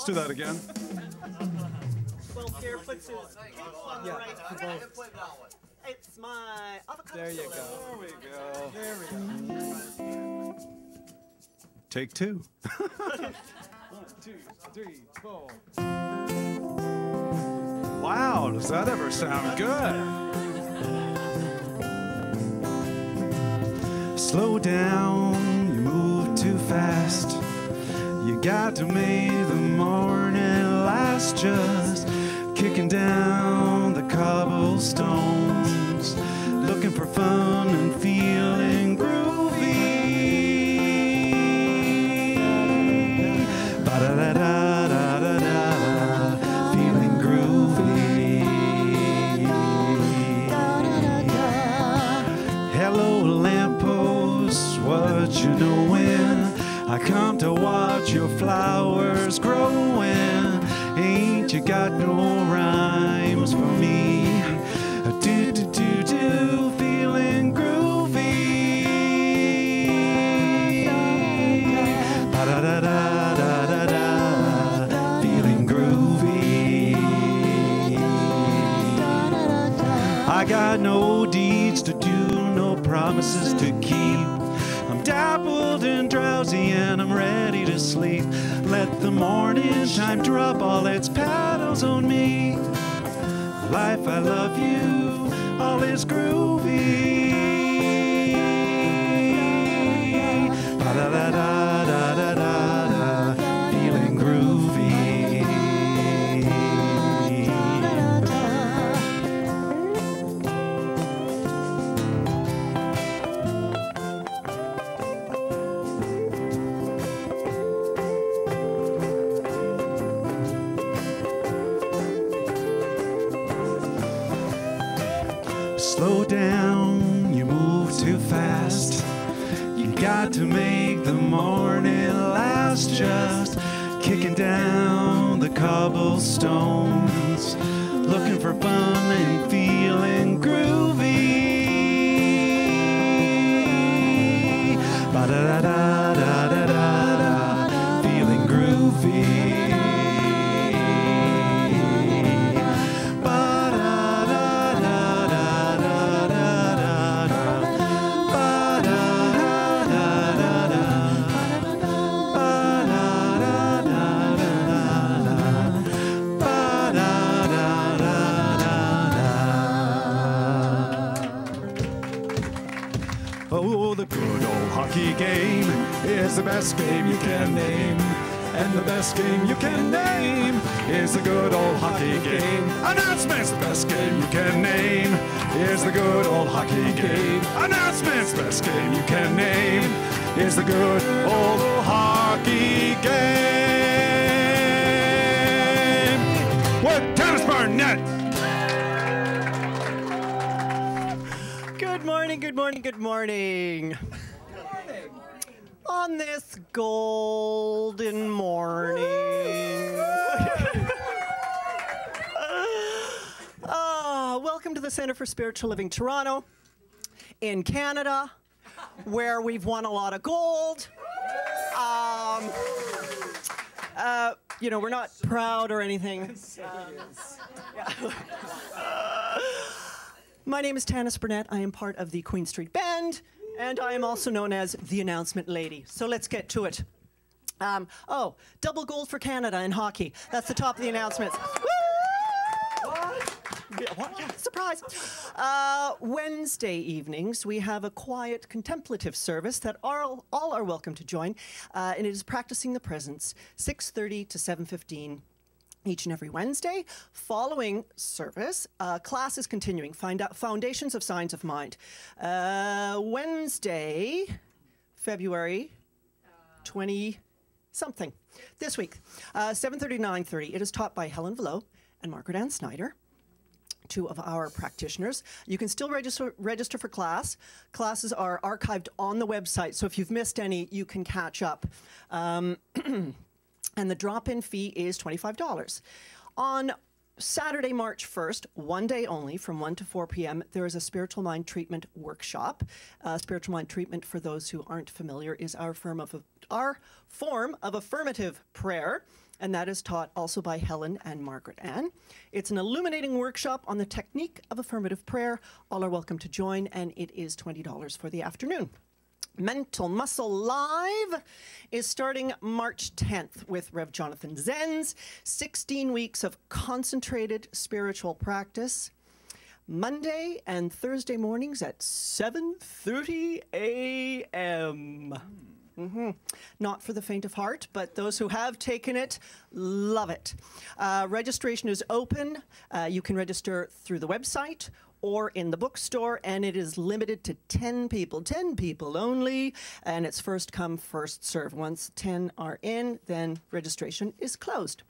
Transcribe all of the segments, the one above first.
Let's do that again. Well, Pierre puts his on the right. It's my avocado. There you go. There we go. There we go. Take two. 1, 2, 3, 4. Wow, does that ever sound good? Slow down, you move too fast. You got to make the morning last, just kicking down the cobblestones, looking for fun and feeling groovy. Ba-da-da-da-da-da-da, feeling groovy. Hello, lamppost, what you doing? I come to watch your flowers growing. Ain't you got no rhymes for me? Do do do do, feeling groovy. Ba da da da da da da, feeling groovy. I got no deeds to do, no promises to keep. I'm dappled and drowsy and I'm ready to sleep. Let the morning time drop all its petals on me. Life, I love you, all is groovy. Ba-da-da-da-da-da-da, feeling groovy. Slow down, you move too fast. You got to make the morning last, just kicking down the cobblestones, looking for fun and feeling groovy. Ba-da-da-da-da-da-da, feeling groovy. Oh, the good old hockey game is the best game you can name. And the best game you can name is the good old hockey game. Announcements, the best game you can name is the good old hockey game. Announcements, best game you can name is the good old hockey game. With Dennis Barnett. Good morning, good morning, good morning. On this golden morning. Welcome to the Centre for Spiritual Living Toronto in Canada, where we've won a lot of gold. You know, we're not proud or anything. My name is Tanis Burnett. I am part of the Queen Street Band, and I am also known as the Announcement Lady. So let's get to it. Double gold for Canada in hockey. That's the top of the announcements. Woo! What? Yeah, surprise. Wednesday evenings, we have a quiet, contemplative service that all are welcome to join, and it is Practicing the Presence, 6:30 to 7:15. Each and every Wednesday. Following service, class is continuing. Find out Foundations of Signs of Mind. Wednesday, February 20-something, this week, 7:30 to 9:30. It is taught by Helen Velo and Margaret Ann Snyder, two of our practitioners. You can still register for class. Classes are archived on the website, so if you've missed any, you can catch up. And the drop-in fee is $25. On Saturday, March 1st, one day only, from 1 to 4 p.m., there is a spiritual mind treatment workshop. Spiritual mind treatment, for those who aren't familiar, is our form of affirmative prayer. and that is taught also by Helen and Margaret Ann. It's an illuminating workshop on the technique of affirmative prayer. All are welcome to join, and it is $20 for the afternoon. Mental Muscle Live is starting March 10th with Rev. Jonathan Zenz. 16 weeks of concentrated spiritual practice. Monday and Thursday mornings at 7:30 a.m. Not for the faint of heart, but those who have taken it love it. Registration is open. You can register through the website or in the bookstore, and it is limited to 10 people only, and it's first come, first serve. Once 10 are in, then registration is closed.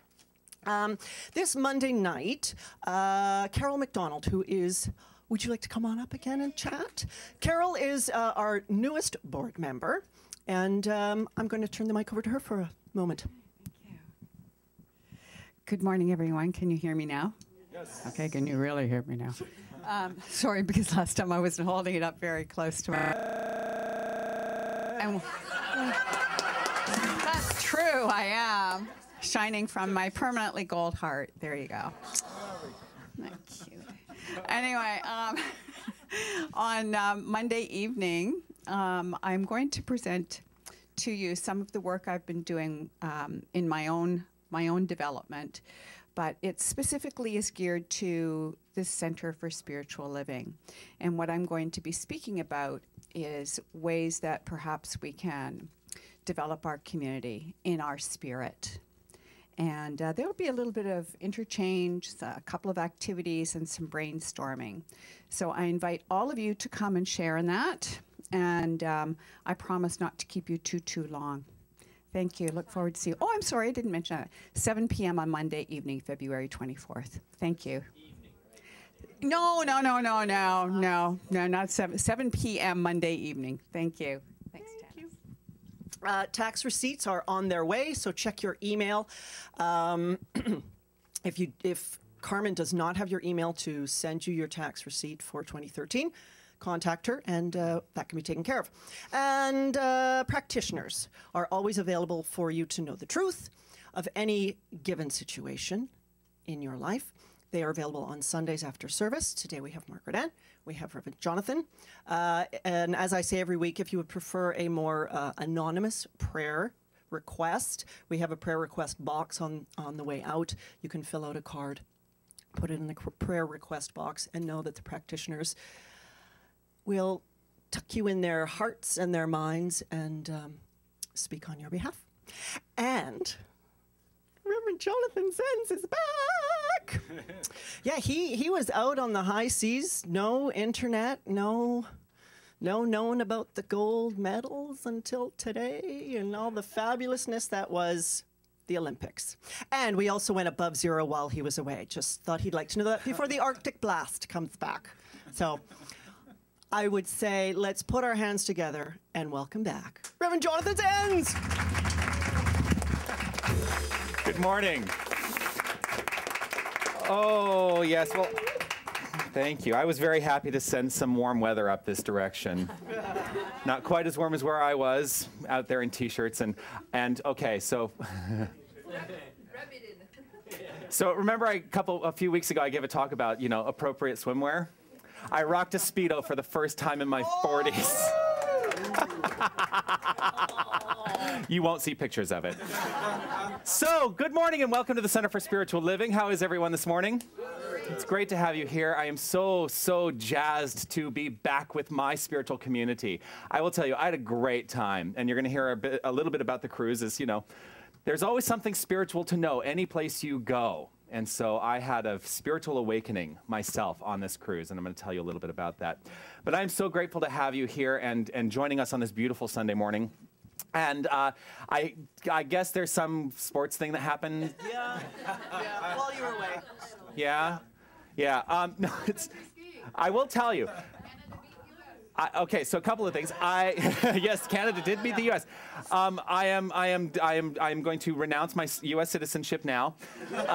This Monday night, Carol McDonald, who is, would you like to come on up again and chat? Carol is our newest board member, and I'm going to turn the mic over to her for a moment. Thank you. Good morning, everyone. Can you hear me now? Yes. Okay, can you really hear me now? Sorry, because last time I wasn't holding it up very close to my... And that's true, I am. Shining from my permanently gold heart. There you go. Not cute. Anyway, on Monday evening, I'm going to present to you some of the work I've been doing in my own development, but it specifically is geared to the Center for Spiritual Living. And what I'm going to be speaking about is ways that perhaps we can develop our community in our spirit. And there will be a little bit of interchange, a couple of activities, and some brainstorming. So I invite all of you to come and share in that. And I promise not to keep you too long. Thank you. Look forward to seeing you. Oh, I'm sorry, I didn't mention that. 7 p.m. on Monday evening, February 24th. Thank you. No, not 7 p.m. Monday evening. Thank you. Thanks, Janice. Tax receipts are on their way, so check your email. If Carmen does not have your email to send you your tax receipt for 2013, contact her, and that can be taken care of. And practitioners are always available for you to know the truth of any given situation in your life. They are available on Sundays after service. Today we have Margaret Ann, we have Reverend Jonathan. And as I say every week, if you would prefer a more anonymous prayer request, we have a prayer request box on the way out. You can fill out a card, put it in the prayer request box, and know that the practitioners will tuck you in their hearts and their minds and speak on your behalf. And Reverend Jonathan Zenz is back. Yeah, he was out on the high seas. No internet, no knowing about the gold medals until today and all the fabulousness that was the Olympics. And we also went above zero while he was away. Just thought he'd like to know that before the Arctic blast comes back. So I would say let's put our hands together and welcome back Reverend Jonathan Zenz. Good morning. Oh, yes, well, thank you. I was very happy to send some warm weather up this direction. Not quite as warm as where I was, out there in T-shirts and okay, so... So remember a few weeks ago I gave a talk about, appropriate swimwear? I rocked a Speedo for the first time in my 40s. You won't see pictures of it. So, good morning and welcome to the Center for Spiritual Living. How is everyone this morning? It's great to have you here. I am so jazzed to be back with my spiritual community. I will tell you, I had a great time, and you're going to hear a little bit about the cruises. There's always something spiritual to know any place you go. And so I had a spiritual awakening myself on this cruise, and I'm going to tell you a little bit about that. But I'm so grateful to have you here and joining us on this beautiful Sunday morning. And I guess there's some sports thing that happened. Yeah, while you were away. Yeah. No, I will tell you. Okay, so a couple of things. Yes, Canada did beat the U.S. I am going to renounce my U.S. citizenship now. No,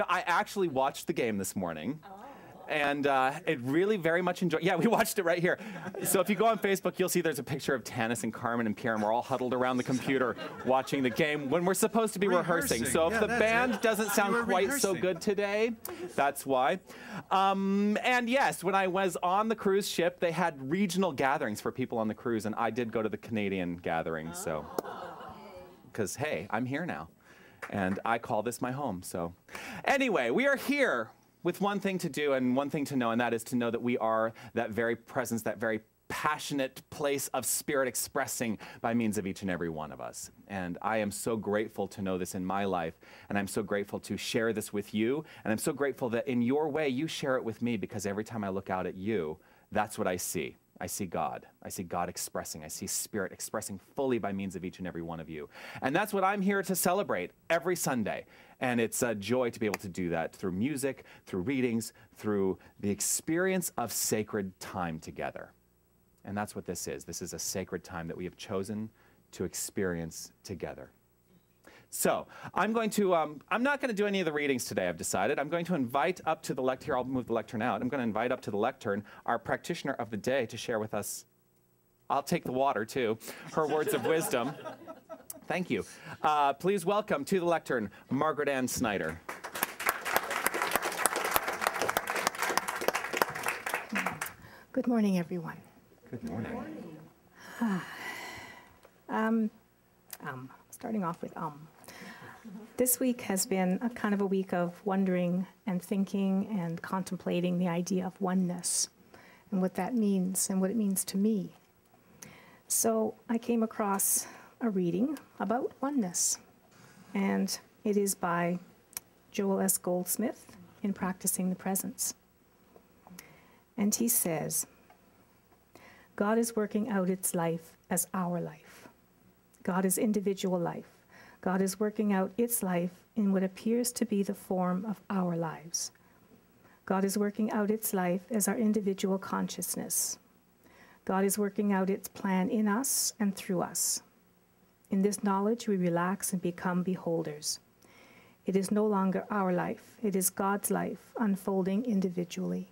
I actually watched the game this morning. And it really very much enjoyed. Yeah, we watched it right here. So if you go on Facebook, you'll see there's a picture of Tanis and Carmen and Pierre, and we're all huddled around the computer watching the game when we're supposed to be rehearsing. So if the band doesn't sound quite so good today, that's why. And yes, when I was on the cruise ship, they had regional gatherings for people on the cruise, and I did go to the Canadian gathering. So, because hey, I'm here now, and I call this my home. So, anyway, we are here with one thing to do and one thing to know, and that is to know that we are that very presence, that very passionate place of spirit expressing by means of each and every one of us. And I am so grateful to know this in my life, and I'm so grateful to share this with you, and I'm so grateful that in your way you share it with me, because every time I look out at you, that's what I see. I see God. I see God expressing. I see Spirit expressing fully by means of each and every one of you. And that's what I'm here to celebrate every Sunday. And it's a joy to be able to do that through music, through readings, through the experience of sacred time together. And that's what this is. This is a sacred time that we have chosen to experience together. So I'm not going to do any of the readings today, I've decided. I'm going to invite up to the lectern. Here, I'll move the lectern out. I'm going to invite up to the lectern our practitioner of the day to share with us. I'll take the water, too. Her words of wisdom. Thank you. Please welcome to the lectern, Margaret Ann Snyder. Good morning, everyone. Good morning. Starting off with This week has been a kind of a week of wondering and thinking and contemplating the idea of oneness and what that means and what it means to me. So I came across a reading about oneness, and it is by Joel S. Goldsmith in Practicing the Presence. And he says, God is working out its life as our life. God is individual life. God is working out its life in what appears to be the form of our lives. God is working out its life as our individual consciousness. God is working out its plan in us and through us. In this knowledge, we relax and become beholders. It is no longer our life. It is God's life unfolding individually.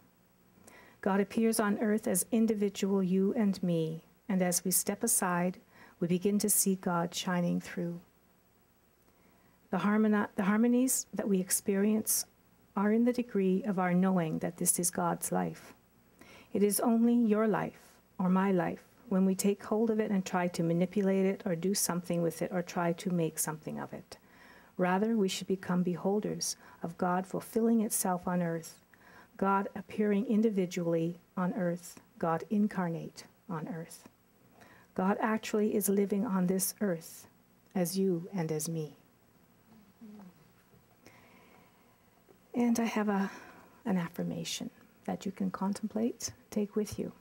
God appears on earth as individual you and me, and as we step aside, we begin to see God shining through. The harmonies that we experience are in the degree of our knowing that this is God's life. It is only your life or my life when we take hold of it and try to manipulate it or do something with it or try to make something of it. Rather, we should become beholders of God fulfilling itself on earth, God appearing individually on earth, God incarnate on earth. God actually is living on this earth as you and as me. And I have an affirmation that you can contemplate, take with you.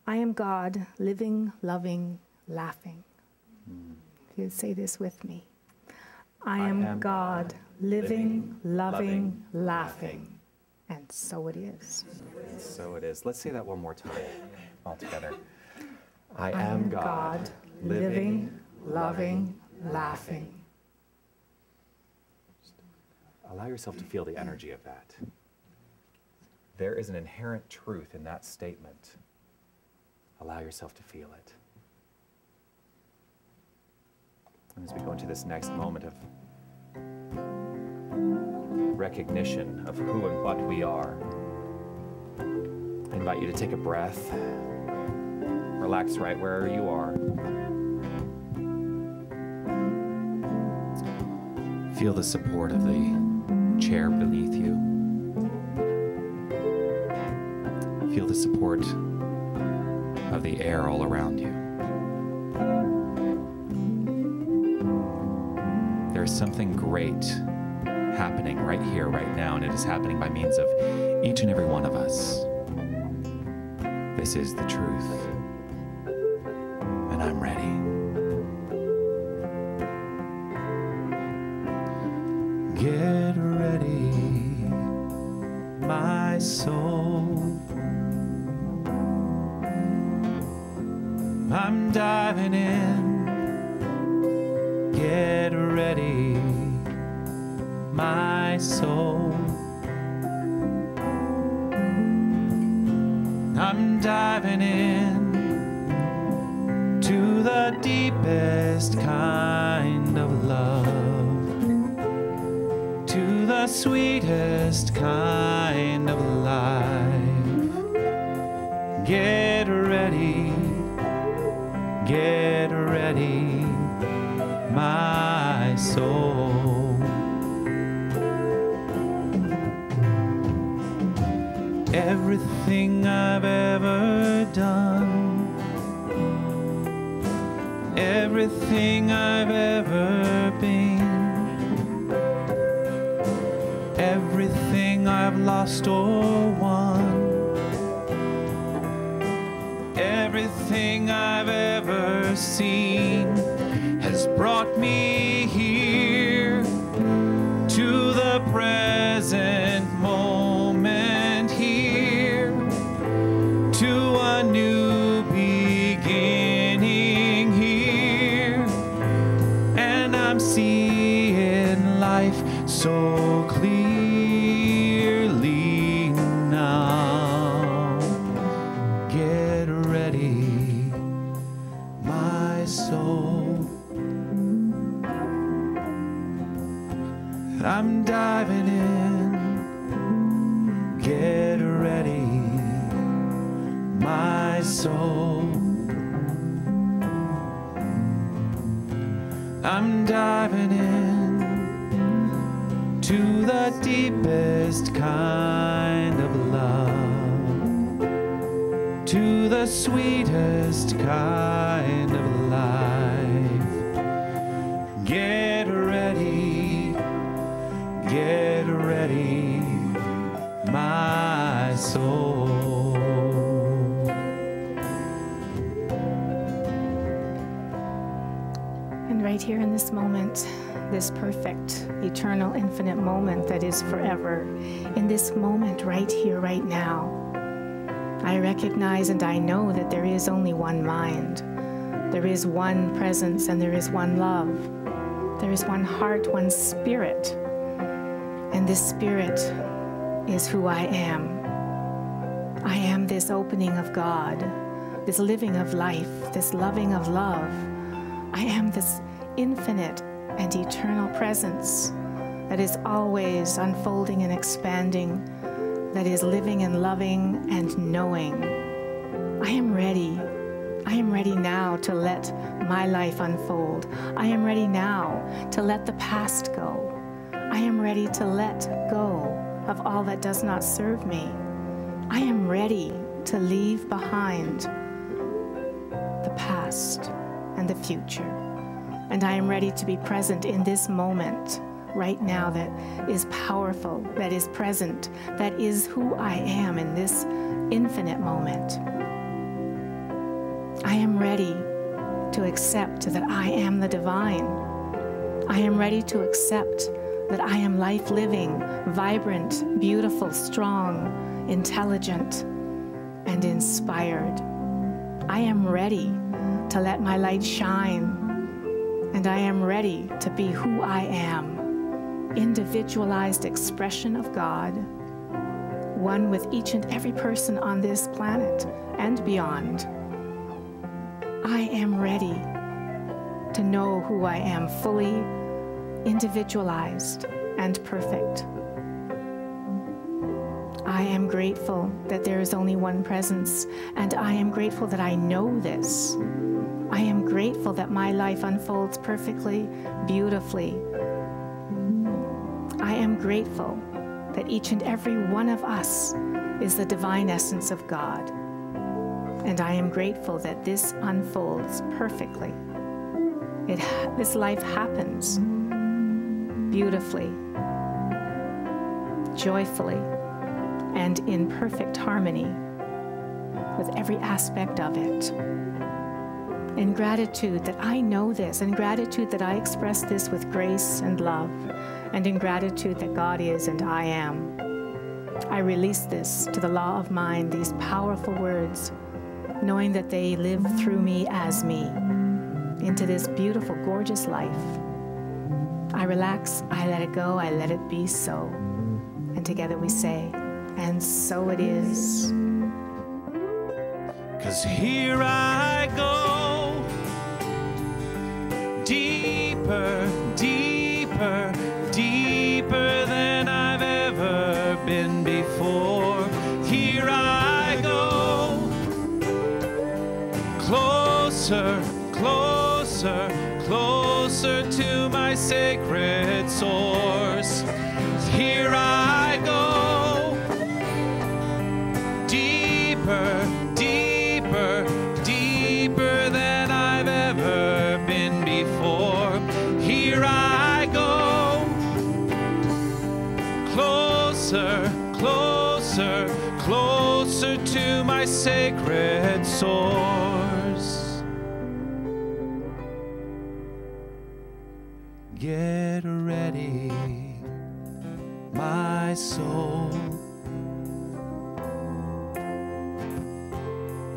I am God, living, loving, laughing. If you'd say this with me. I am God, living, loving, laughing. And so it is. So it is. Let's say that one more time all together. I am God, living, loving, laughing. Allow yourself to feel the energy of that. There is an inherent truth in that statement. Allow yourself to feel it. And as we go into this next moment of recognition of who and what we are, I invite you to take a breath. Relax right where you are. Feel the support of the chair beneath you. Feel the support of the air all around you. There's something great happening right here, right now, and it is happening by means of each and every one of us. This is the truth, and I'm ready. Get ready, my soul. I'm diving in. Get ready, my soul. the sweetest kind of life. Get ready, my soul. Everything I've ever done, everything I've ever been, everything I've lost or won, everything I've ever seen has brought me here to the present moment, here to a new beginning here, and I'm seeing life so clearly now. Get ready, my soul. I'm diving in. Get ready, my soul. I'm diving in to the deepest kind of love, to the sweetest kind of life. Get ready, my soul. And right here in this moment, this perfect, eternal, infinite moment that is forever, in this moment right here, right now, I recognize and I know that there is only one mind. There is one presence and there is one love. There is one heart, one spirit. And this spirit is who I am. I am this opening of God, this living of life, this loving of love. I am this infinite and eternal presence that is always unfolding and expanding, that is living and loving and knowing. I am ready. I am ready now to let my life unfold. I am ready now to let the past go. I am ready to let go of all that does not serve me. I am ready to leave behind the past and the future. And I am ready to be present in this moment right now that is powerful, that is present, that is who I am in this infinite moment. I am ready to accept that I am the divine. I am ready to accept that I am life-living, vibrant, beautiful, strong, intelligent, and inspired. I am ready to let my light shine, and I am ready to be who I am, individualized expression of God, one with each and every person on this planet and beyond. I am ready to know who I am fully, individualized and perfect. I am grateful that there is only one presence, and I am grateful that I know this. I am grateful that my life unfolds perfectly, beautifully. I am grateful that each and every one of us is the divine essence of God. And I am grateful that this unfolds perfectly. This life happens beautifully, joyfully, and in perfect harmony with every aspect of it. In gratitude that I know this, in gratitude that I express this with grace and love, and in gratitude that God is and I am, I release this to the law of mind, these powerful words, knowing that they live through me as me, into this beautiful, gorgeous life. I relax, I let it go, I let it be so. And together we say, and so it is. 'Cause here I go, deeper, deeper, deeper than sacred source. Here I go, deeper, deeper, deeper than I've ever been before. Here I go, closer, closer, closer to my sacred source. Get ready, my soul.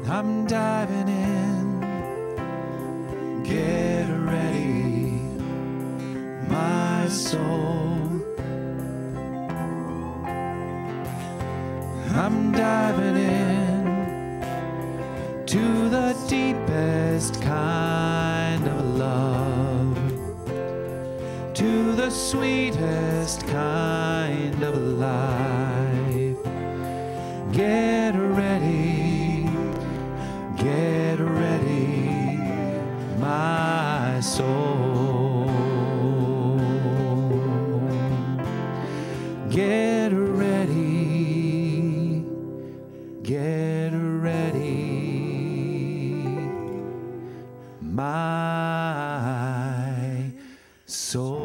I'm diving in. Get ready, my soul. I'm diving in to the deepest kind of love, to the sweetest kind of life. Get ready, my soul. Get ready, my soul.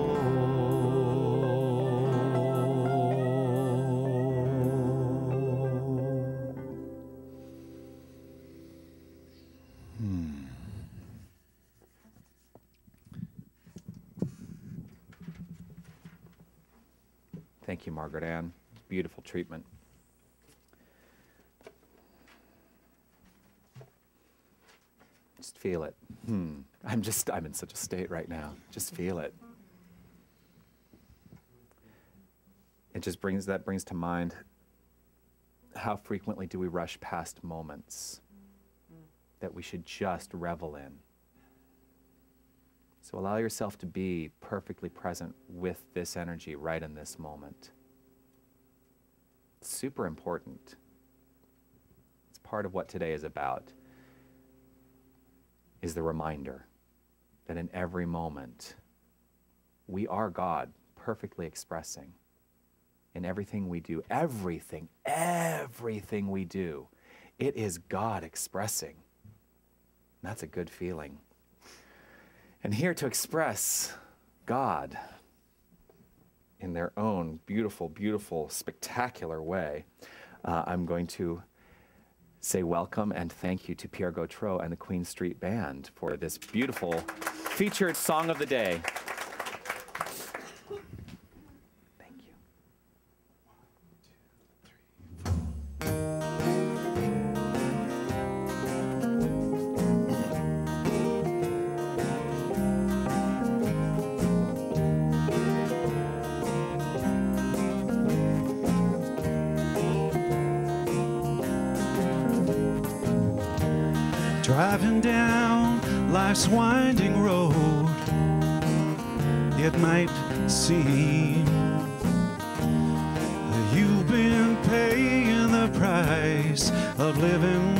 Thank you, Margaret Ann. Beautiful treatment. Just feel it. I'm in such a state right now. Just feel it. That brings to mind, how frequently do we rush past moments that we should just revel in? So allow yourself to be perfectly present with this energy right in this moment. It's super important. It's part of what today is about, is the reminder that in every moment, we are God perfectly expressing. In everything we do, everything we do, it is God expressing. And that's a good feeling. And here to express God in their own beautiful, beautiful, spectacular way, I'm going to say welcome and thank you to Pierre Gautreau and the Queen Street Band for this beautiful featured song of the day. Thank you. Driving down life's winding road, it might seem that you've been paying the price of living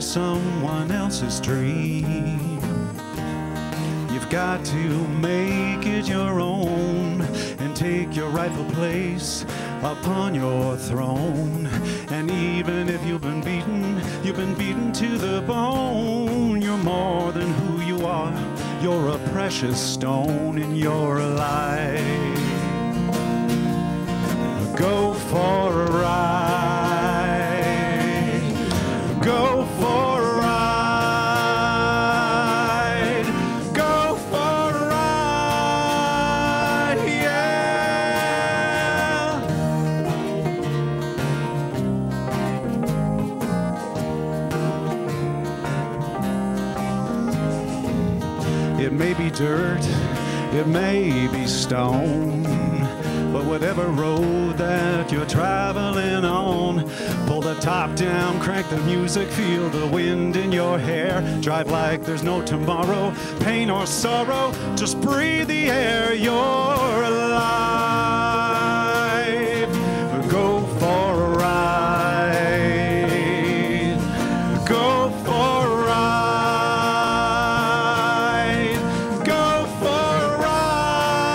someone else's dream. You've got to make it your own and take your rightful place upon your throne. And even if you've been beaten to the bone, you're more than who you are. You're a precious stone in your life. Go for a ride. Go for a ride. Go for a ride. Yeah. It may be dirt, it may be stone, but whatever road that you're traveling on, pull the top down, crank the music, feel the wind in your hair, drive like there's no tomorrow, pain or sorrow, just breathe the air, you're alive. Go for a ride. Go for a ride. Go for a ride.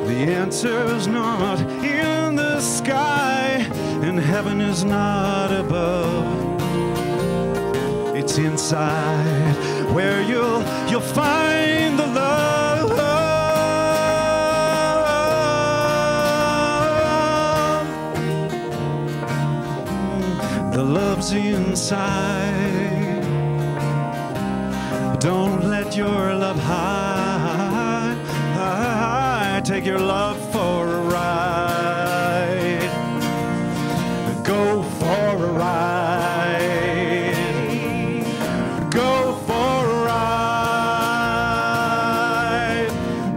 The answer's not in the sky, and heaven is not above. It's inside where you'll find the love. The love's inside. Don't let your love hide. Take your love for a ride. Go for a ride. Go for a ride.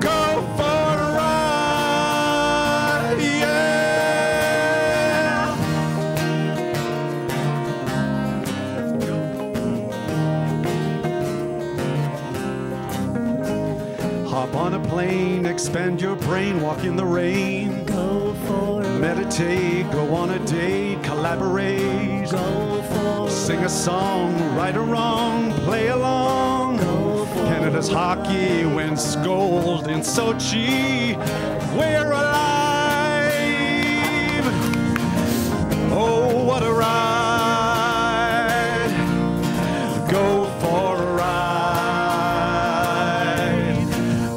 Go for a ride. Yeah. Hop on a plane, expand your brain, walk in the rain. Go for a Meditate, go on a date, collaborate. Go for Sing a song, right or wrong, play along. Canada's hockey wins gold in Sochi. We're alive. Oh, what a ride. Go for a ride.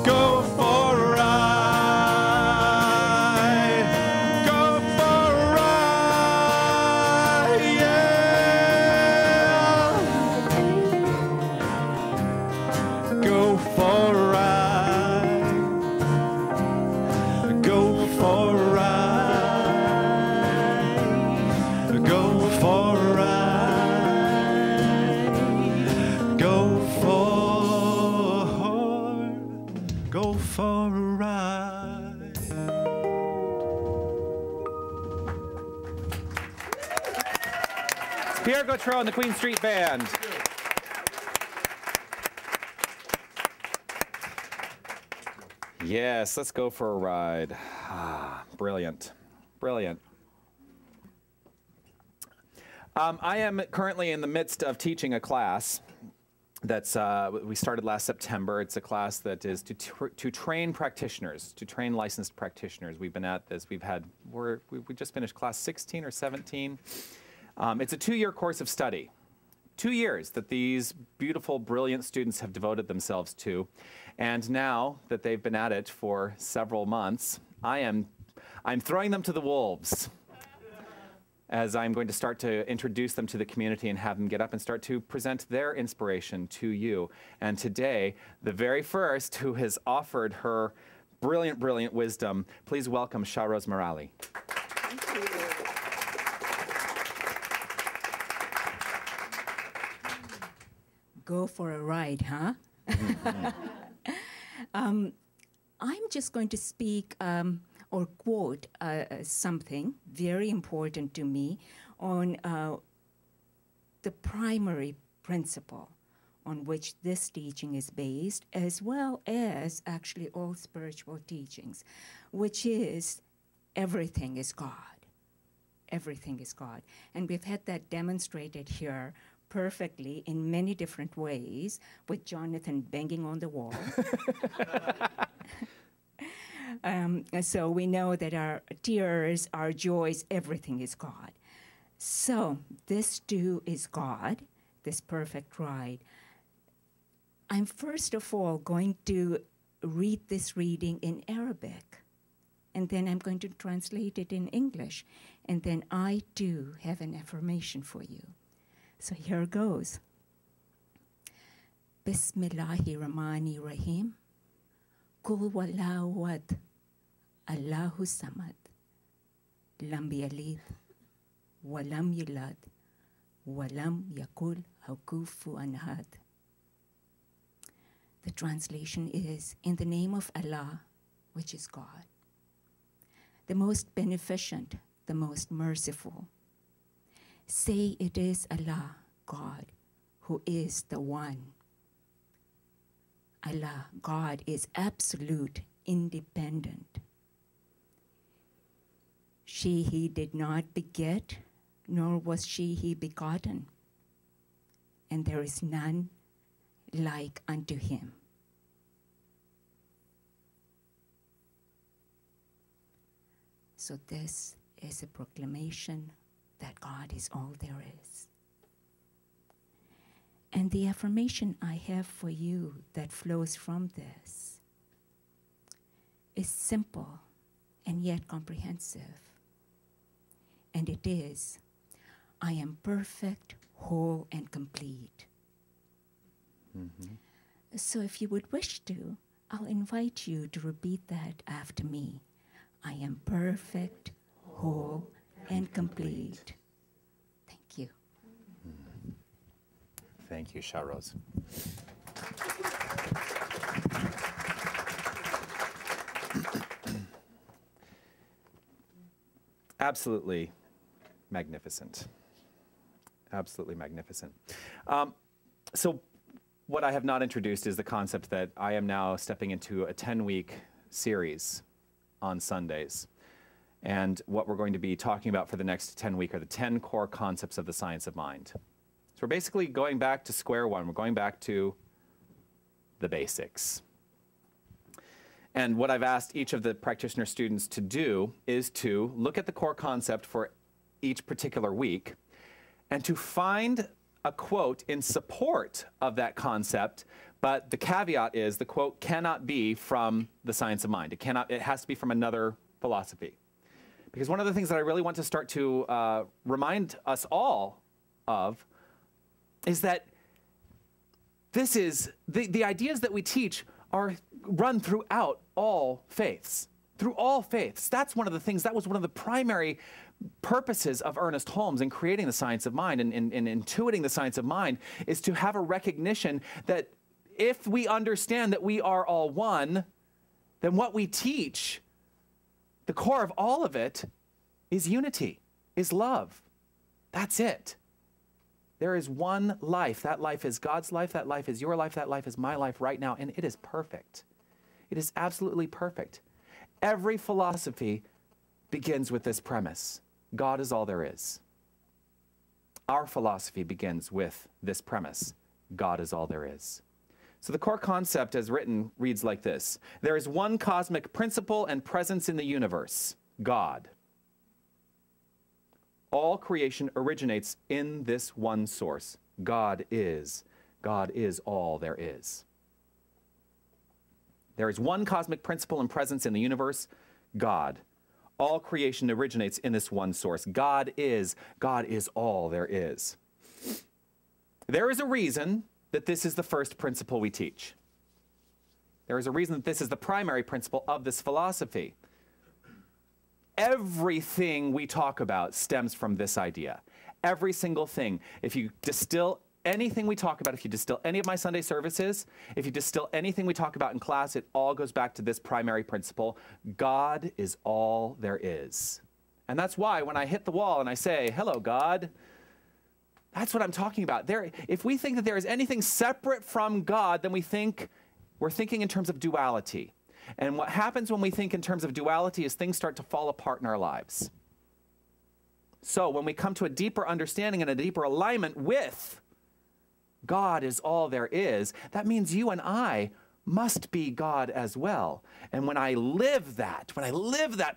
Go for a ride. Go for a ride. Yeah. Go for a ride. Go for a ride. Go for a ride. Go for a ride. Pierre Gautreau and the Queen Street Band. Yes, let's go for a ride. Ah, brilliant. Brilliant. I am currently in the midst of teaching a class that's we started last September. It's a class that is to train practitioners, to train licensed practitioners. We've been at this. We just finished class 16 or 17. It's a 2-year course of study. 2 years that these beautiful, brilliant students have devoted themselves to. And now that they've been at it for several months, I'm throwing them to the wolves, as I'm going to start to introduce them to the community and have them get up and start to present their inspiration to you. And today, the very first who has offered her brilliant, brilliant wisdom, please welcome Shah-Rose Morali. Go for a ride, huh? I'm just going to speak or quote something very important to me on the primary principle on which this teaching is based, as well as actually all spiritual teachings, which is everything is God. Everything is God. And we've had that demonstrated here perfectly in many different ways, with Jonathan banging on the wall. So we know that our tears, our joys, everything is God. So this too is God, this perfect ride. I'm first of all going to read this reading in Arabic, and then I'm going to translate it in English, and then I too have an affirmation for you. So here goes. Bismillahirrahmanirrahim. Kul wallahu wad. Allahu samad. Lam yalid. Walam yulad. Walam yakul kufuwan ahad. The translation is, in the name of Allah, which is God, the most beneficent, the most merciful. Say it is Allah, God, who is the one. Allah, God, is absolute, independent. He did not beget, nor was he begotten. And there is none like unto him. So this is a proclamation that God is all there is. And the affirmation I have for you that flows from this is simple and yet comprehensive. And it is, I am perfect, whole, and complete. Mm-hmm. So if you would wish to, I'll invite you to repeat that after me. I am perfect, whole, and complete. Thank you. Thank you, Shah-Rose. Absolutely magnificent. Absolutely magnificent. So what I have not introduced is the concept that I am now stepping into a 10-week series on Sundays. And what we're going to be talking about for the next 10 weeks are the 10 core concepts of the science of mind. So we're basically going back to square one. We're going back to the basics. And what I've asked each of the practitioner students to do is to look at the core concept for each particular week and to find a quote in support of that concept, but the caveat is the quote cannot be from the science of mind. It has to be from another philosophy. Because one of the things that I really want to start to remind us all of is that this is, the ideas that we teach are run throughout all faiths. Through all faiths. That's one of the things, that was one of the primary purposes of Ernest Holmes in creating the science of mind and intuiting the science of mind, is to have a recognition that if we understand that we are all one, then what we teach, the core of all of it, is unity, is love. That's it. There is one life. That life is God's life. That life is your life. That life is my life right now. And it is perfect. It is absolutely perfect. Every philosophy begins with this premise. God is all there is. Our philosophy begins with this premise. God is all there is. So the core concept as written reads like this. There is one cosmic principle and presence in the universe, God. All creation originates in this one source. God is all there is. There is one cosmic principle and presence in the universe, God. All creation originates in this one source. God is all there is. There is a reason that this is the first principle we teach. There is a reason that this is the primary principle of this philosophy. Everything we talk about stems from this idea. Every single thing. If you distill anything we talk about, if you distill any of my Sunday services, if you distill anything we talk about in class, it all goes back to this primary principle. God is all there is. And that's why when I hit the wall and I say, hello, God, that's what I'm talking about. If we think that there is anything separate from God, then we're thinking in terms of duality. And what happens when we think in terms of duality is things start to fall apart in our lives. So when we come to a deeper understanding and a deeper alignment with God is all there is, that means you and I must be God as well. And when I live that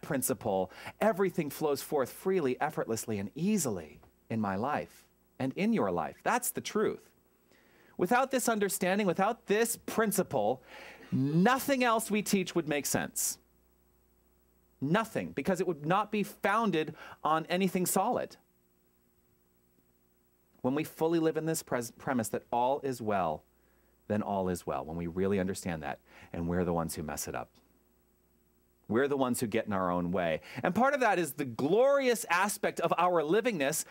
principle, everything flows forth freely, effortlessly, and easily in my life and in your life. That's the truth. Without this understanding, without this principle, nothing else we teach would make sense. Nothing, because it would not be founded on anything solid. When we fully live in this premise that all is well, then all is well. When we really understand that, and we're the ones who mess it up. We're the ones who get in our own way. And part of that is the glorious aspect of our livingness,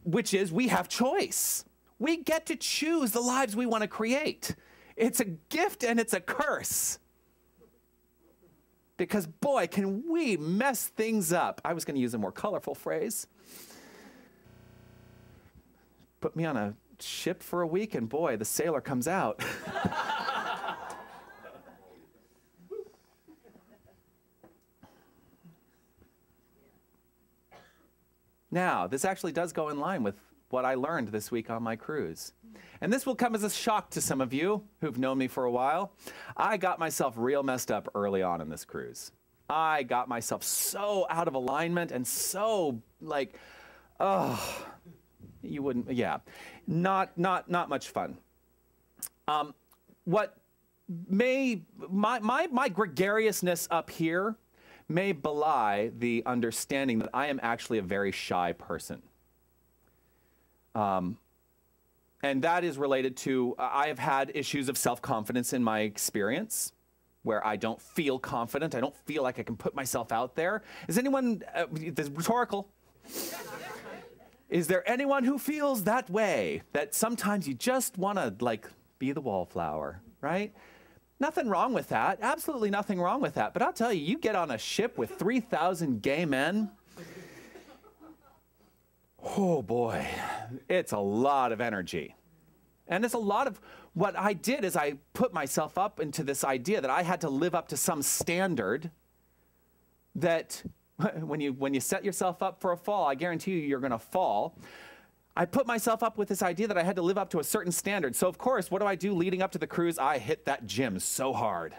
which is we have choice. We get to choose the lives we want to create. It's a gift and it's a curse. Because boy, can we mess things up. I was going to use a more colorful phrase. Put me on a ship for a week and boy, the sailor comes out. Now, this actually does go in line with what I learned this week on my cruise. And this will come as a shock to some of you who've known me for a while. I got myself real messed up early on in this cruise. I got myself so out of alignment and so like, oh, you wouldn't, yeah, not much fun. What may, my gregariousness up here may belie the understanding that I am actually a very shy person. And that is related to, I have had issues of self-confidence in my experience, where I don't feel confident. I don't feel like I can put myself out there. Is anyone, this is rhetorical. Is there anyone who feels that way? That sometimes you just want to like be the wallflower, right? Nothing wrong with that. Absolutely nothing wrong with that. But I'll tell you, you get on a ship with 3,000 gay men. Oh boy, it's a lot of energy. And it's a lot of, what I did is I put myself up into this idea that I had to live up to some standard that when you set yourself up for a fall, I guarantee you you're going to fall. I put myself up with this idea that I had to live up to a certain standard. So of course, what do I do leading up to the cruise? I hit that gym so hard.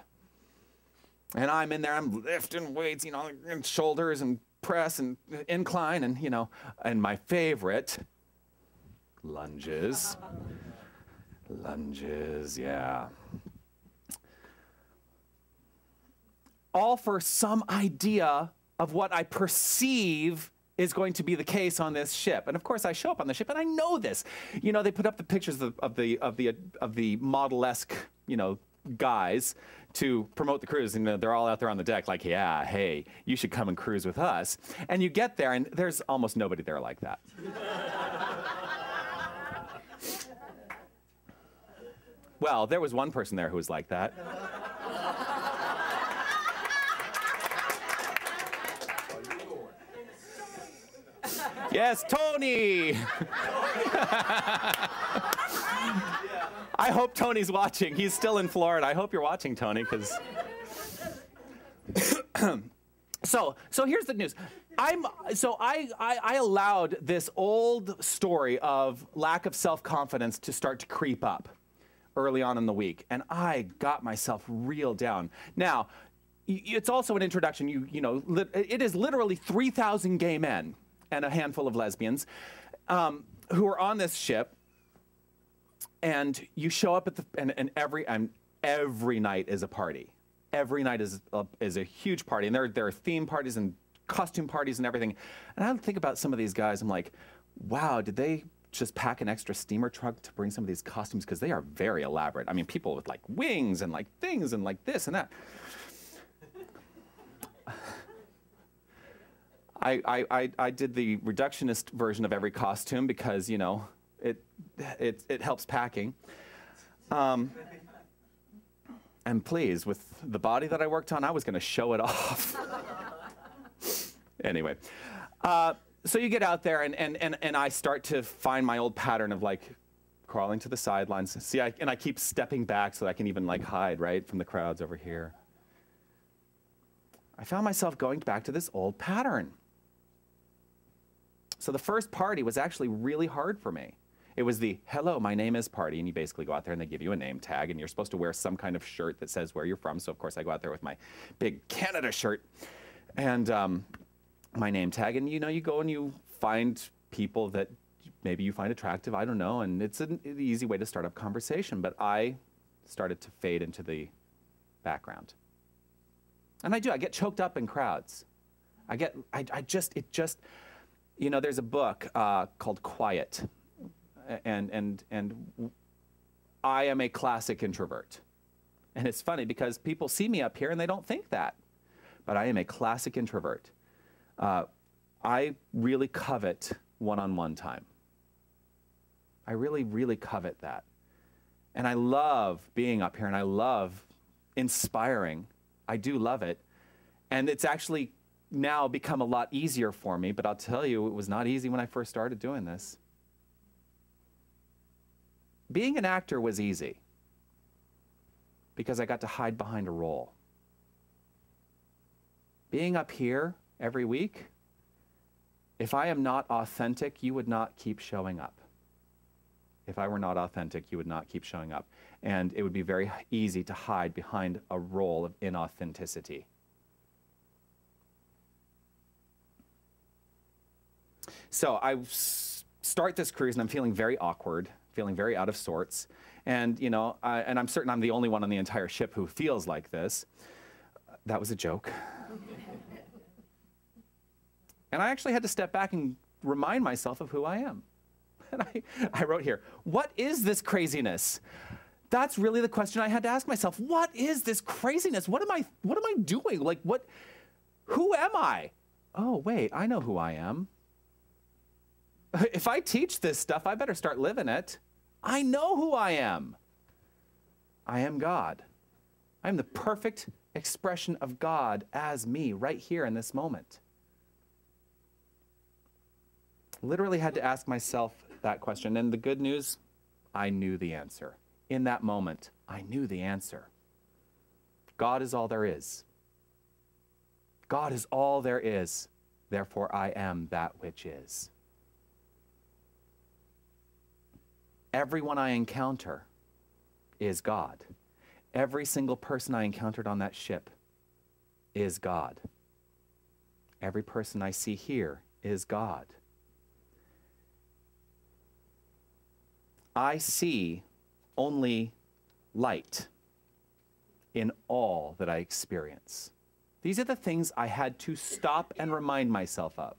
And I'm in there, I'm lifting weights, you know, and shoulders and press and incline and, you know, and my favorite, lunges. Lunges, yeah. All for some idea of what I perceive is going to be the case on this ship. And of course I show up on the ship and I know this. You know, they put up the pictures of the model-esque, you know, guys to promote the cruise, and they're all out there on the deck like, yeah, hey, you should come and cruise with us. And you get there and there's almost nobody there like that. Well, there was one person there who was like that. Yes, Tony! I hope Tony's watching. He's still in Florida. I hope you're watching, Tony, because... So here's the news. I allowed this old story of lack of self-confidence to start to creep up early on in the week, and I got myself reeled down. Now, it's also an introduction. You know, it is literally 3,000 gay men and a handful of lesbians who are on this ship, and you show up at the and every night is a party. Every night is a huge party, and there are theme parties and costume parties and everything. And I think about some of these guys. I'm like, wow, did they just pack an extra steamer truck to bring some of these costumes, because they are very elaborate. I mean, people with like wings and like things and like this and that. I did the reductionist version of every costume because, you know, it helps packing. And please, with the body that I worked on, I was going to show it off. Anyway. So you get out there, and I start to find my old pattern of like crawling to the sidelines. See, I keep stepping back so that I can even like hide, right, from the crowds over here. I found myself going back to this old pattern. So the first party was actually really hard for me. It was the hello, my name is party, and you basically go out there and they give you a name tag, and you're supposed to wear some kind of shirt that says where you're from. So of course I go out there with my big Canada shirt and my name tag, and you know, you go and you find people that maybe you find attractive, I don't know, and it's an easy way to start up conversation. But I started to fade into the background. And I get choked up in crowds. You know, there's a book called Quiet, and I am a classic introvert. And it's funny because people see me up here and they don't think that, but I am a classic introvert. I really covet one-on-one time. I really, really covet that. And I love being up here, and I love inspiring. I do love it. And it's actually now become a lot easier for me, but I'll tell you, it was not easy when I first started doing this. Being an actor was easy because I got to hide behind a role. Being up here every week, if I am not authentic, you would not keep showing up. If I were not authentic, you would not keep showing up. And it would be very easy to hide behind a role of inauthenticity. So I start this cruise, and I'm feeling very awkward, feeling very out of sorts. And, you know, and I'm certain I'm the only one on the entire ship who feels like this. That was a joke. And I actually had to step back and remind myself of who I am. And I wrote here, what is this craziness? That's really the question I had to ask myself. What is this craziness? What am I doing? Like, who am I? Oh, wait, I know who I am. If I teach this stuff, I better start living it. I know who I am. I am God. I am the perfect expression of God as me right here in this moment. Literally had to ask myself that question. And the good news, I knew the answer. In that moment, I knew the answer. God is all there is. God is all there is. Therefore, I am that which is. Everyone I encounter is God. Every single person I encountered on that ship is God. Every person I see here is God. I see only light in all that I experience. These are the things I had to stop and remind myself of.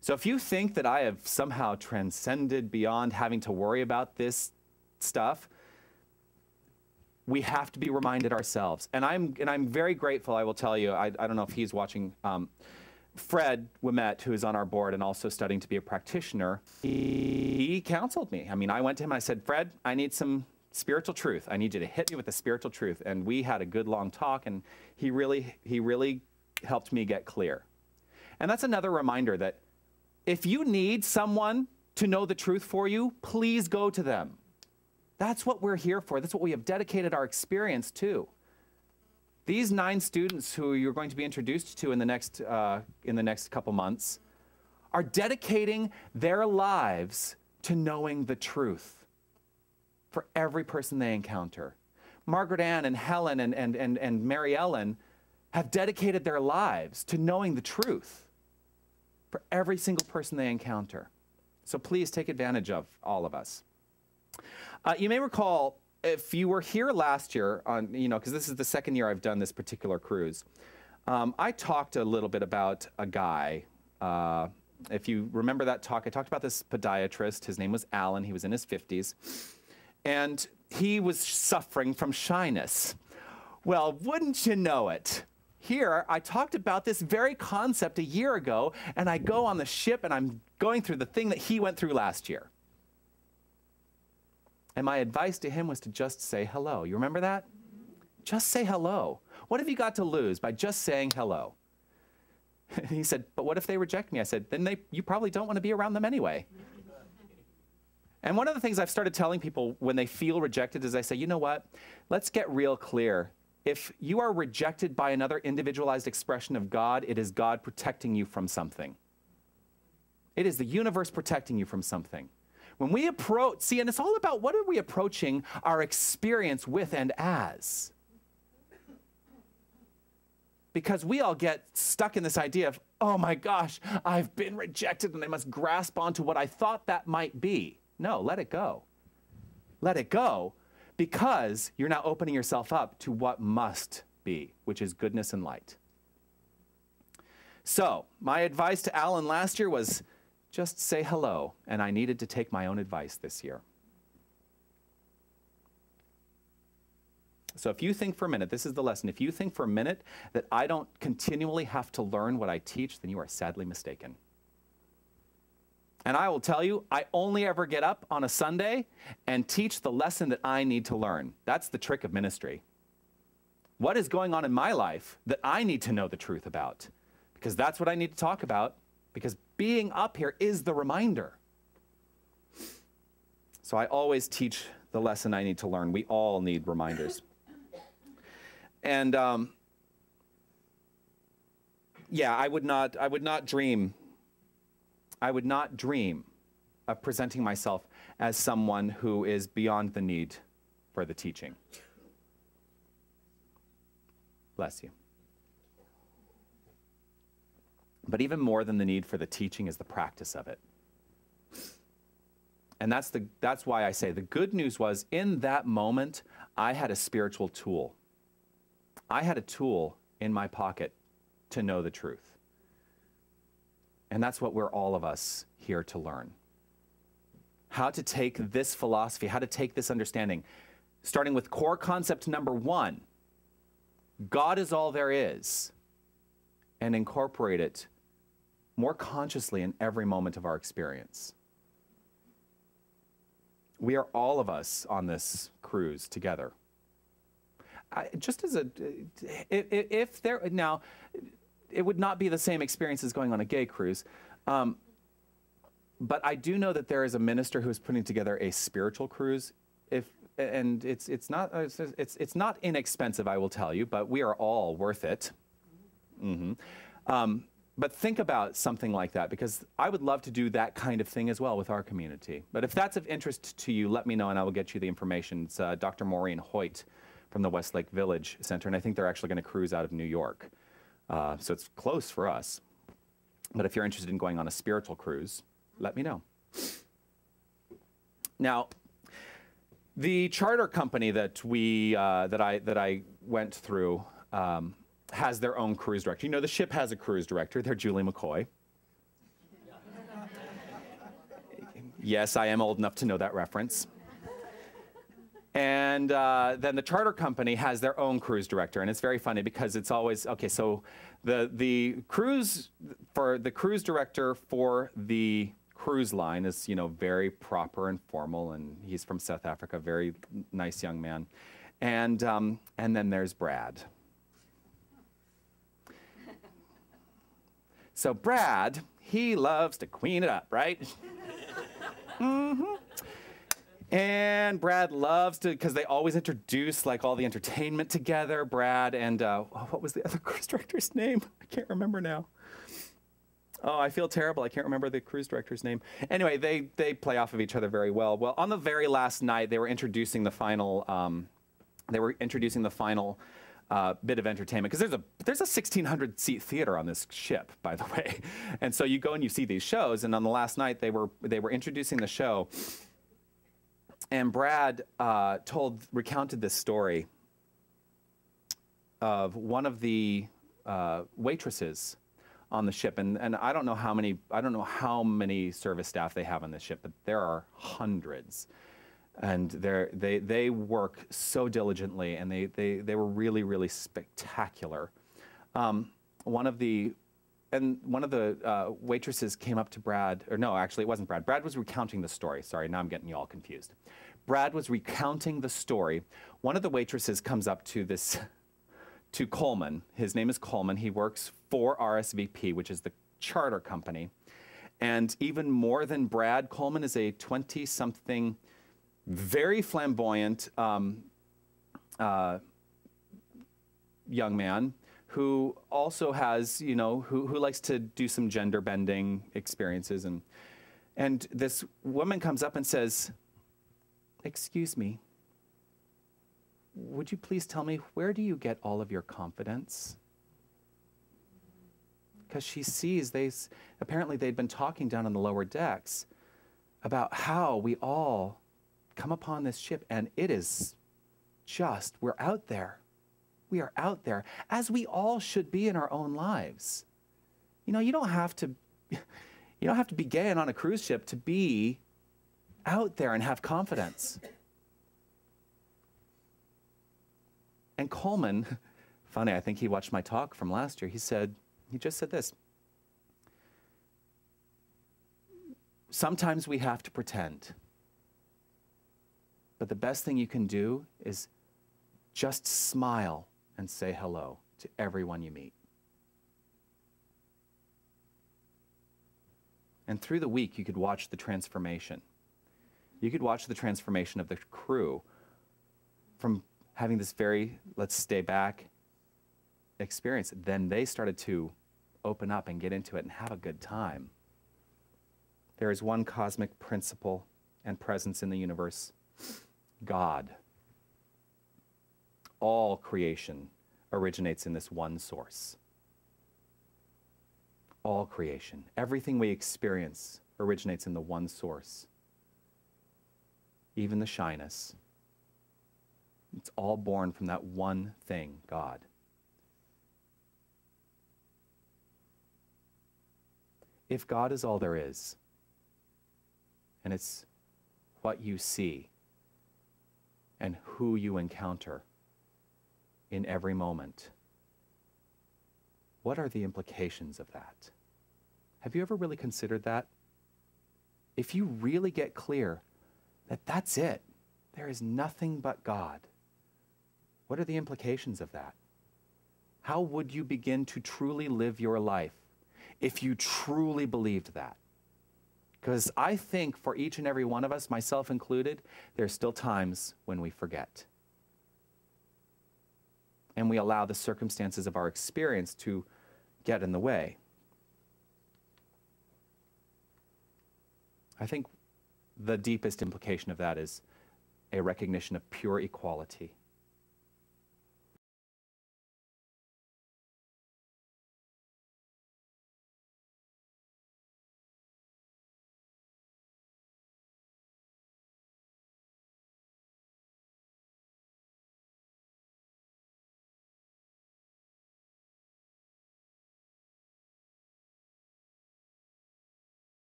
So if you think that I have somehow transcended beyond having to worry about this stuff, we have to be reminded ourselves. And I'm very grateful, I will tell you, I don't know if he's watching, Fred Wimet, who is on our board and also studying to be a practitioner, he counseled me. I mean, I went to him and I said, Fred, I need some spiritual truth. I need you to hit me with the spiritual truth. And we had a good long talk, and he really helped me get clear. And that's another reminder that if you need someone to know the truth for you, please go to them. That's what we're here for. That's what we have dedicated our experience to. These 9 students who you're going to be introduced to in the next couple months are dedicating their lives to knowing the truth for every person they encounter. Margaret Ann and Helen and Mary Ellen have dedicated their lives to knowing the truth for every single person they encounter. So please take advantage of all of us. You may recall, if you were here last year, because this is the second year I've done this particular cruise, I talked a little bit about a guy. If you remember that talk, I talked about this podiatrist. His name was Alan. He was in his 50s. And he was suffering from shyness. Well, wouldn't you know it? Here, I talked about this very concept a year ago, and I go on the ship, and I'm going through the thing that he went through last year. And my advice to him was to just say hello. You remember that? Just say hello. What have you got to lose by just saying hello? And he said, but what if they reject me? I said, then you probably don't want to be around them anyway. And one of the things I've started telling people when they feel rejected is I say, you know what? Let's get real clear. If you are rejected by another individualized expression of God, it is God protecting you from something. It is the universe protecting you from something. When we approach, see, and it's all about what are we approaching our experience with and as. Because we all get stuck in this idea of, oh my gosh, I've been rejected and I must grasp onto what I thought that might be. No, let it go. Let it go, because you're now opening yourself up to what must be, which is goodness and light. So, my advice to Alan last year was, just say hello, and I needed to take my own advice this year. So if you think for a minute, this is the lesson, if you think for a minute that I don't continually have to learn what I teach, then you are sadly mistaken. And I will tell you, I only ever get up on a Sunday and teach the lesson that I need to learn. That's the trick of ministry. What is going on in my life that I need to know the truth about? Because that's what I need to talk about. Because being up here is the reminder. So I always teach the lesson I need to learn. We all need reminders. And yeah, I would not dream of presenting myself as someone who is beyond the need for the teaching. Bless you. But even more than the need for the teaching is the practice of it. And that's why I say the good news was in that moment, I had a spiritual tool. I had a tool in my pocket to know the truth. And that's what we're all of us here to learn. How to take this philosophy, how to take this understanding, starting with core concept number 1, God is all there is, and incorporate it more consciously in every moment of our experience. We are all of us on this cruise together. Just as a, if there, now, it would not be the same experience as going on a gay cruise, but I do know that there is a minister who is putting together a spiritual cruise. And it's not inexpensive, I will tell you, but we are all worth it. But think about something like that, because I would love to do that kind of thing as well with our community. But if that's of interest to you, let me know and I will get you the information. It's Dr. Maureen Hoyt from the Westlake Village Center, and I think they're actually going to cruise out of New York. So it's close for us. But if you're interested in going on a spiritual cruise, let me know. Now, the charter company that I went through has their own cruise director. You know, the ship has a cruise director. They're Julie McCoy. Yes, I am old enough to know that reference. And then the charter company has their own cruise director, and it's very funny because it's always okay. So the cruise director for the cruise line is, you know, very proper and formal, and he's from South Africa, very nice young man, and then there's Brad. So Brad, he loves to queen it up, right? And Brad loves to, because they always introduce like all the entertainment together. Brad and what was the other cruise director's name? I can't remember now. Oh, I feel terrible. I can't remember the cruise director's name. Anyway, they play off of each other very well. Well, on the very last night, they were introducing the final. Bit of entertainment, because there's a 1,600 seat theater on this ship, by the way, and so you go and you see these shows. And on the last night, they were introducing the show, and Brad recounted this story of one of the waitresses on the ship, and I don't know how many service staff they have on this ship, but there are hundreds. And they work so diligently, and they were really, really spectacular. One of the waitresses came up to Brad, or no, actually it wasn't Brad. Brad was recounting the story. Sorry, now I'm getting you all confused. Brad was recounting the story. One of the waitresses comes up to Coleman. His name is Coleman. He works for RSVP, which is the charter company. And even more than Brad, Coleman is a 20-something, very flamboyant young man who also has, you know, who likes to do some gender bending experiences. And this woman comes up and says, "Excuse me, would you please tell me, where do you get all of your confidence?" Because she sees, apparently they'd been talking down on the lower decks about how we all come upon this ship, and it is just, we're out there. We are out there, as we all should be in our own lives. You know, you don't have to be gay and on a cruise ship to be out there and have confidence. And Coleman, funny, I think he watched my talk from last year. He just said this: sometimes we have to pretend. But the best thing you can do is just smile and say hello to everyone you meet. And through the week, you could watch the transformation. You could watch the transformation of the crew from having this very, let's stay back experience. Then they started to open up and get into it and have a good time. There is one cosmic principle and presence in the universe: God. All creation originates in this one source. All creation, everything we experience originates in the one source. Even the shyness. It's all born from that one thing, God. If God is all there is, and it's what you see and who you encounter in every moment, what are the implications of that? Have you ever really considered that? If you really get clear that that's it, there is nothing but God, what are the implications of that? How would you begin to truly live your life if you truly believed that? Because I think for each and every one of us, myself included, there's still times when we forget. And we allow the circumstances of our experience to get in the way. I think the deepest implication of that is a recognition of pure equality.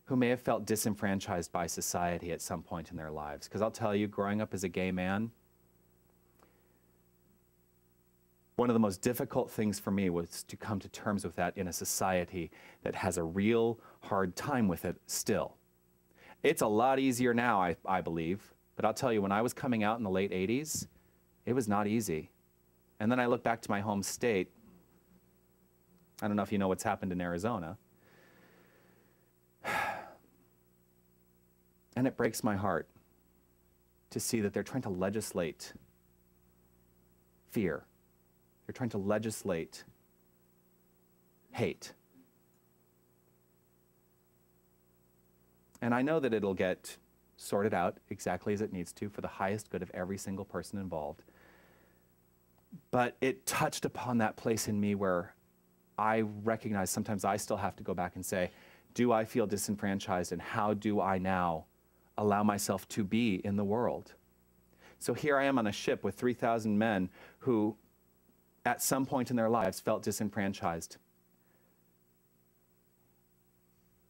Who may have felt disenfranchised by society at some point in their lives. Because I'll tell you, growing up as a gay man, one of the most difficult things for me was to come to terms with that in a society that has a real hard time with it still. It's a lot easier now, I believe, but I'll tell you, when I was coming out in the late 80s, it was not easy. And then I look back to my home state. I don't know if you know what's happened in Arizona. And it breaks my heart to see that they're trying to legislate fear. They're trying to legislate hate. And I know that it'll get sorted out exactly as it needs to for the highest good of every single person involved. But it touched upon that place in me where I recognize sometimes I still have to go back and say, do I feel disenfranchised, and how do I now allow myself to be in the world? So here I am on a ship with 3,000 men who at some point in their lives felt disenfranchised.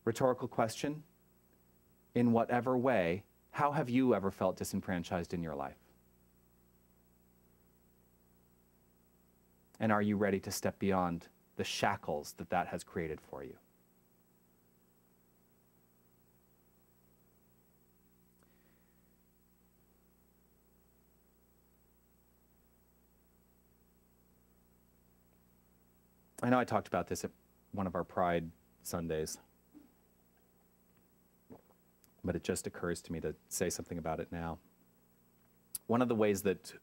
Rhetorical question, in whatever way, how have you ever felt disenfranchised in your life? And are you ready to step beyond the shackles that that has created for you? I know I talked about this at one of our Pride Sundays, but it just occurs to me to say something about it now. One of the ways that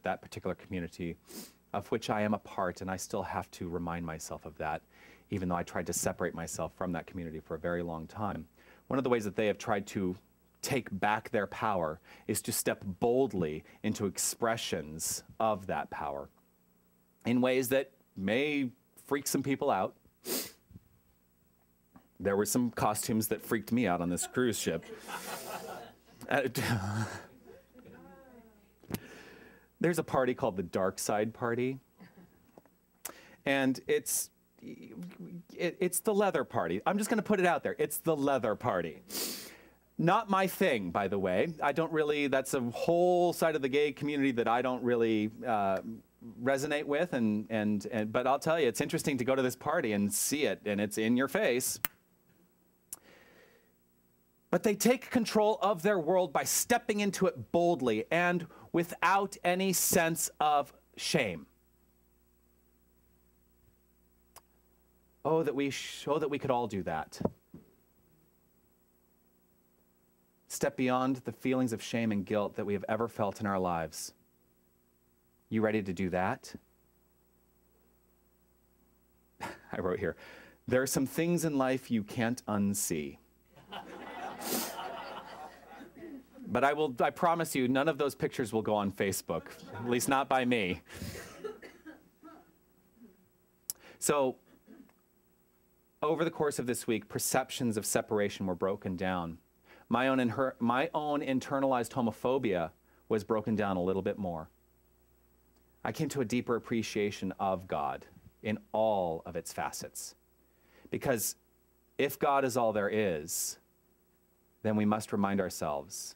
particular community, of which I am a part, and I still have to remind myself of that, even though I tried to separate myself from that community for a very long time, one of the ways that they have tried to take back their power is to step boldly into expressions of that power in ways that may freak some people out. There were some costumes that freaked me out on this cruise ship. There's a party called the Dark Side Party, and it's the leather party. I'm just going to put it out there. It's the leather party. Not my thing, by the way. I don't really, that's a whole side of the gay community that I don't really resonate with, but I'll tell you, it's interesting to go to this party and see it, and it's in your face. But they take control of their world by stepping into it boldly and without any sense of shame. Oh, that we could all do that. Step beyond the feelings of shame and guilt that we have ever felt in our lives. You ready to do that? I wrote here, there are some things in life you can't unsee. But I promise you, none of those pictures will go on Facebook, at least not by me. So over the course of this week, perceptions of separation were broken down. My own internalized homophobia was broken down a little bit more. I came to a deeper appreciation of God in all of its facets. Because if God is all there is, then we must remind ourselves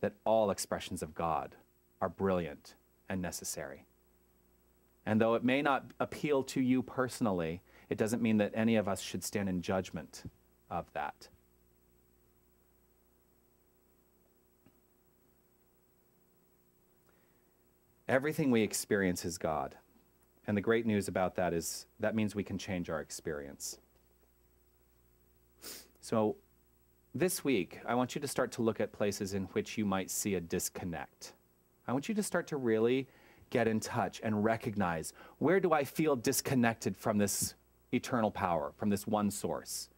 that all expressions of God are brilliant and necessary. And though it may not appeal to you personally, it doesn't mean that any of us should stand in judgment of that. Everything we experience is God. And the great news about that is that means we can change our experience. So this week, I want you to start to look at places in which you might see a disconnect. I want you to start to really get in touch and recognize, where do I feel disconnected from this eternal power, from this one source?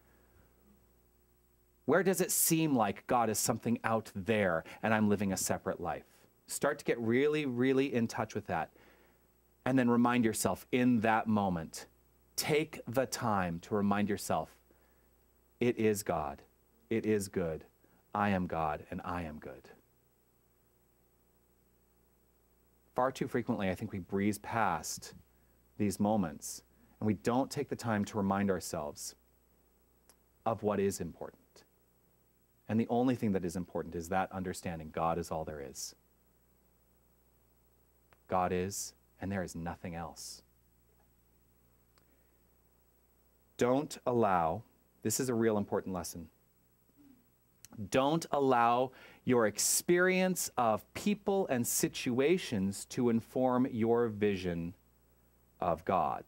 Where does it seem like God is something out there and I'm living a separate life? Start to get really, really in touch with that. And then remind yourself in that moment, take the time to remind yourself, it is God, it is good, I am God, and I am good. Far too frequently, I think we breeze past these moments and we don't take the time to remind ourselves of what is important. And the only thing that is important is that understanding God is all there is. God is, and there is nothing else. Don't allow, this is a real important lesson, don't allow your experience of people and situations to inform your vision of God.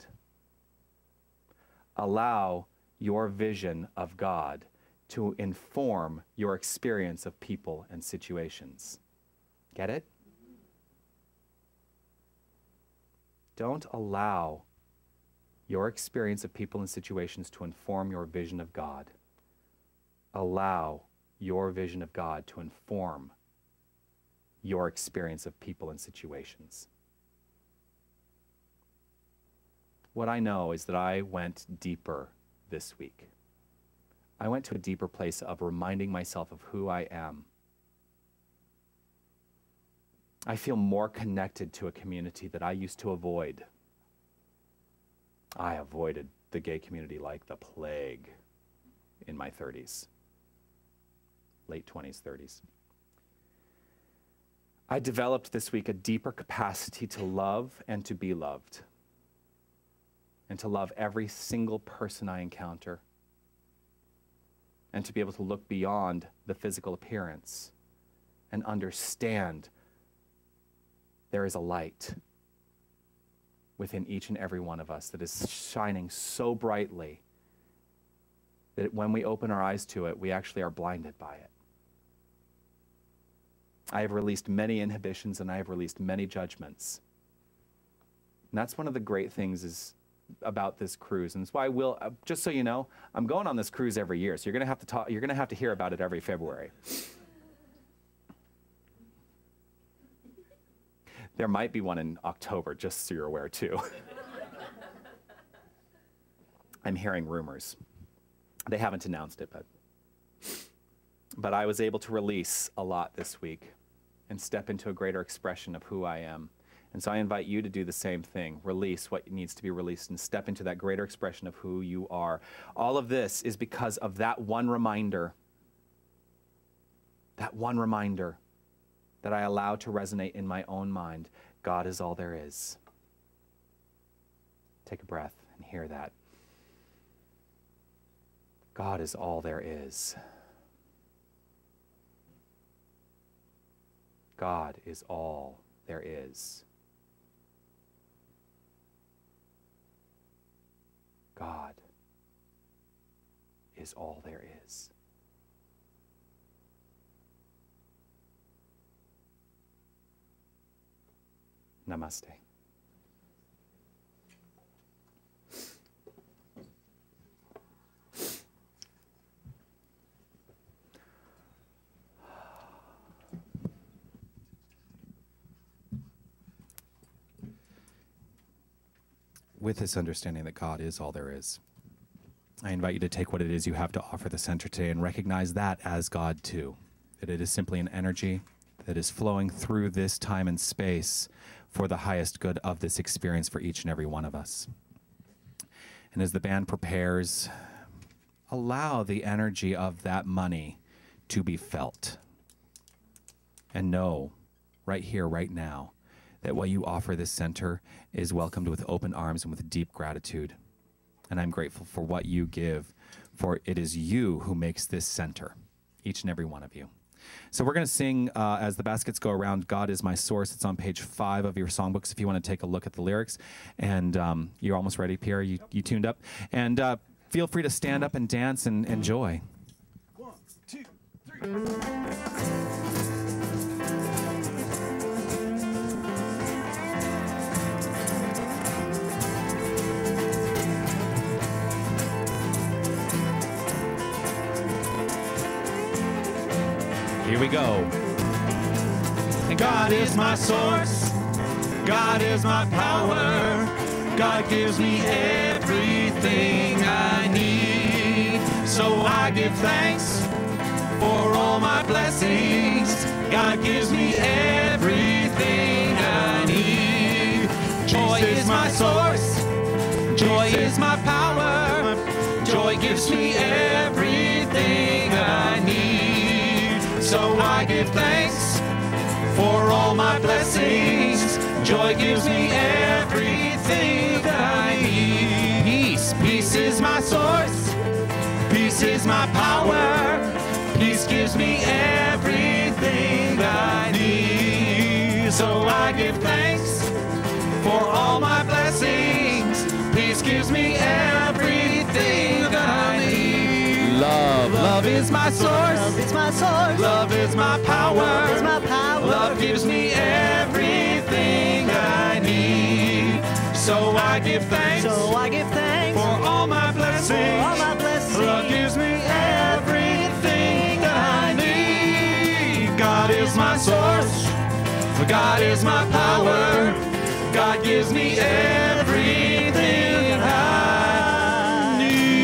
Allow your vision of God to inform your experience of people and situations. Get it? Don't allow your experience of people and situations to inform your vision of God. Allow your vision of God to inform your experience of people and situations. What I know is that I went deeper this week. I went to a deeper place of reminding myself of who I am. I feel more connected to a community that I used to avoid. I avoided the gay community like the plague in my 30s. Late 20s, 30s. I developed this week a deeper capacity to love and to be loved, and to love every single person I encounter, and to be able to look beyond the physical appearance and understand there is a light within each and every one of us that is shining so brightly that when we open our eyes to it, we actually are blinded by it. I have released many inhibitions and I have released many judgments. And that's one of the great things about this cruise. And that's why just so you know, I'm going on this cruise every year. So you're going to have to hear about it every February. There might be one in October, just so you're aware too. I'm hearing rumors. They haven't announced it, but I was able to release a lot this week and step into a greater expression of who I am. And so I invite you to do the same thing. Release what needs to be released and step into that greater expression of who you are. All of this is because of that one reminder that I allow to resonate in my own mind. God is all there is. Take a breath and hear that. God is all there is. God is all there is. God is all there is. Namaste. with this understanding that God is all there is. I invite you to take what it is you have to offer the center today and recognize that as God too, that it is simply an energy that is flowing through this time and space for the highest good of this experience for each and every one of us. And as the band prepares, allow the energy of that money to be felt. And know, right here, right now, that what you offer this center is welcomed with open arms and with deep gratitude. And I'm grateful for what you give, for it is you who makes this center, each and every one of you. So we're going to sing as the baskets go around, God is My Source. It's on page 5 of your songbooks if you want to take a look at the lyrics. And you're almost ready, Pierre? You tuned up? And feel free to stand up and dance and enjoy. 1, 2, 3. Here we go. God is my source. God is my power. God gives me everything I need. So I give thanks for all my blessings. God gives me everything I need. Joy is my source. Joy is my power. Joy gives me everything I need. So I give thanks for all my blessings. Joy gives me everything I need. Peace, peace is my source. Peace is my power. Peace gives me everything I need. So I give thanks for all my blessings. Peace gives me everything I need. Love, love is my source. Love is my source. Love is my power. Love is my power. Love gives me everything I need. So I give thanks. So I give thanks for all my blessings. for all my blessings. Love gives me everything I need. God is my source. God is my power. God gives me everything I need.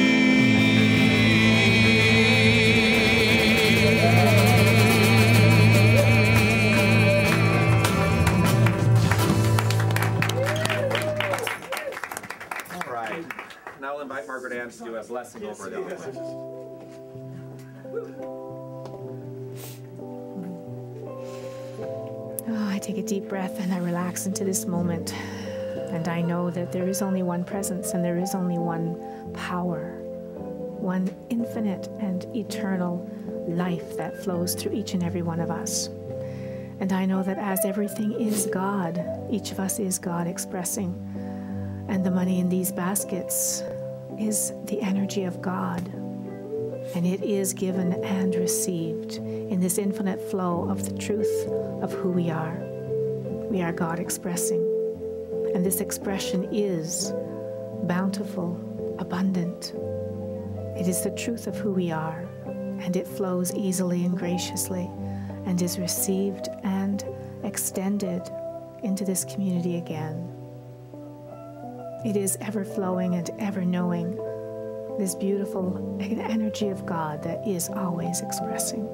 All right. Now I'll invite Margaret Ann to do a blessing over the offering. Oh, I take a deep breath and I relax into this moment. And I know that there is only one presence and there is only one power, one infinite and eternal life that flows through each and every one of us. And I know that as everything is God, each of us is God expressing. And the money in these baskets is the energy of God. And it is given and received in this infinite flow of the truth of who we are. We are God expressing. And this expression is bountiful, abundant. It is the truth of who we are, and it flows easily and graciously and is received and extended into this community again. It is ever flowing and ever knowing, this beautiful energy of God that is always expressing.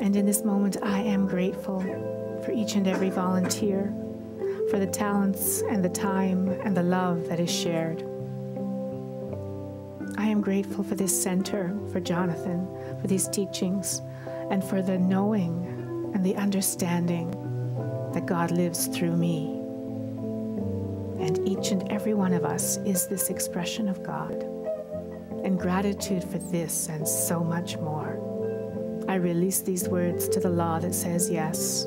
And in this moment, I am grateful for each and every volunteer, for the talents and the time and the love that is shared. I am grateful for this center, for Jonathan, for these teachings, and for the knowing and the understanding that God lives through me. And each and every one of us is this expression of God. And gratitude for this and so much more. I release these words to the law that says yes.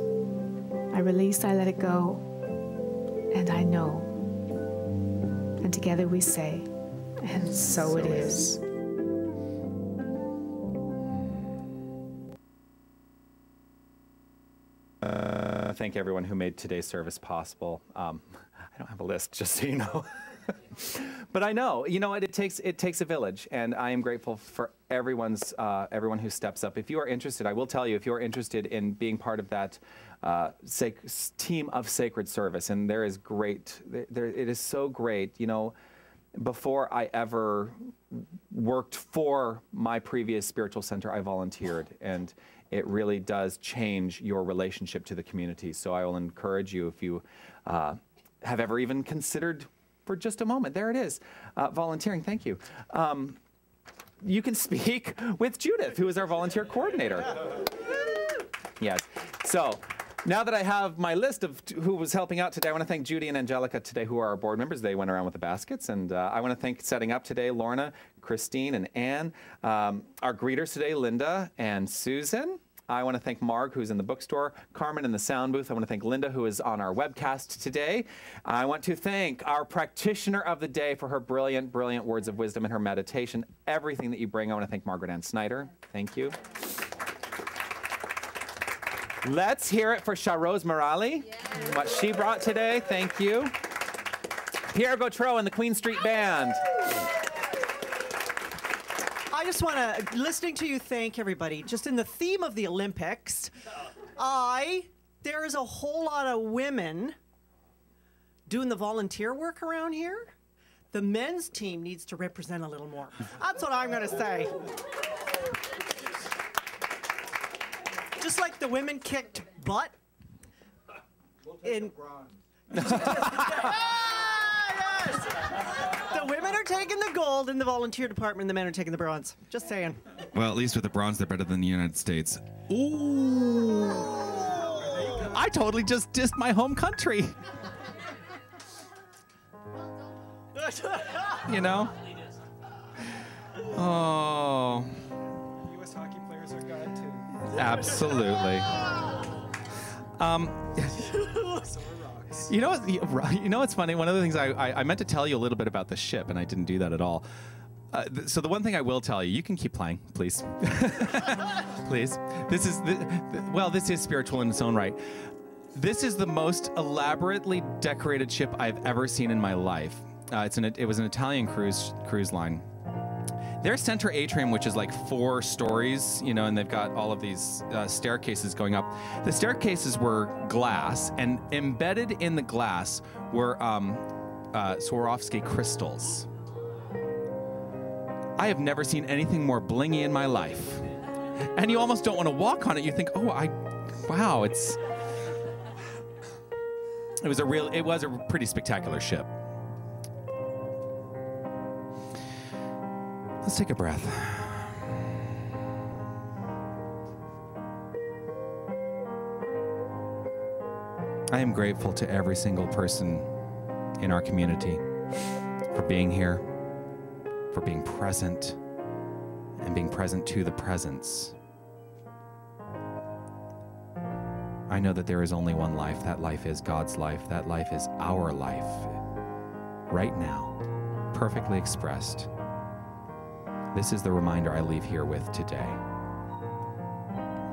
I release, I let it go, and I know. And together we say, and so it is. Thank everyone who made today's service possible. I don't have a list, just so you know. But I know, you know what, it takes a village, and I am grateful for everyone who steps up. If you are interested, I will tell you, if you are interested in being part of that team of sacred service, and there is great. It is so great, you know. Before I ever worked for my previous spiritual center, I volunteered, and it really does change your relationship to the community. So I will encourage you, if you have ever even considered for just a moment, there it is, volunteering, thank you. You can speak with Judith, who is our volunteer coordinator. Yes, so now that I have my list of who was helping out today, I want to thank Judy and Angelica today, who are our board members. They went around with the baskets. And I want to thank setting up today, Lorna, Christine, and Anne. Our greeters today, Linda and Susan. I want to thank Marg, who's in the bookstore, Carmen in the sound booth. I want to thank Linda, who is on our webcast today. I want to thank our practitioner of the day for her brilliant, brilliant words of wisdom and her meditation. Everything that you bring, I want to thank Margaret Ann Snyder. Thank you. Let's hear it for Charose Morali, what she brought today. Thank you. Pierre Gautreau and the Queen Street Band. I just want to, listening to you thank everybody, just in the theme of the Olympics, there is a whole lot of women doing the volunteer work around here. The men's team needs to represent a little more. That's what I'm going to say. Just like the women kicked butt in yes. The women are taking the gold in the volunteer department, and the men are taking the bronze. Just saying. Well, at least with the bronze, they're better than the United States. Ooh. I totally just dissed my home country. You know? Oh. U.S. hockey players are good too. Absolutely. You know what's funny? One of the things I meant to tell you a little bit about the ship, and I didn't do that at all. So the one thing I will tell you, you can keep playing, please. Please. This is spiritual in its own right. This is the most elaborately decorated ship I've ever seen in my life. It was an Italian cruise line. Their center atrium, which is like 4 stories, you know, and they've got all of these staircases going up. The staircases were glass, and embedded in the glass were Swarovski crystals. I have never seen anything more blingy in my life. And you almost don't want to walk on it. You think, wow, it was a pretty spectacular ship. Let's take a breath. I am grateful to every single person in our community for being here, for being present, and being present to the presence. I know that there is only one life. That life is God's life. That life is our life. Right now, perfectly expressed. This is the reminder I leave here with today.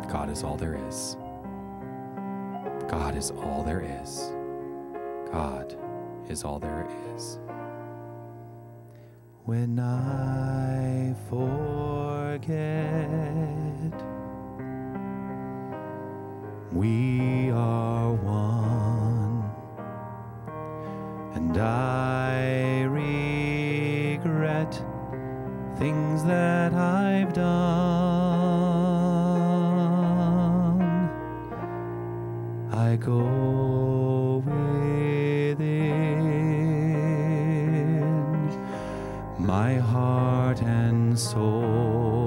God is all there is. God is all there is. God is all there is. When I forget, we are one, and I regret things that I've done. I go within my heart and soul.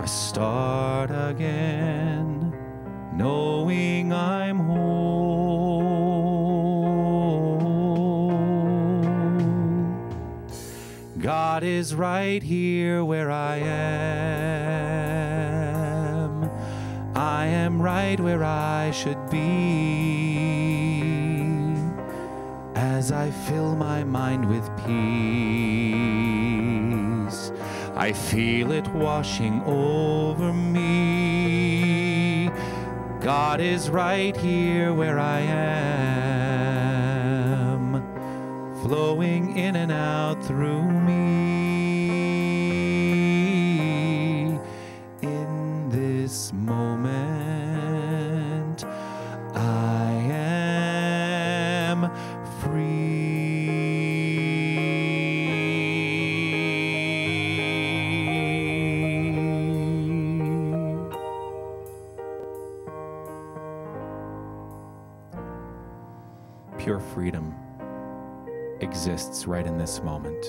I start again, knowing I'm whole. God is right here where I am. I am right where I should be. As I fill my mind with peace, I feel it washing over me. God is right here where I am, flowing in and out through me. In this moment, pure freedom exists right in this moment,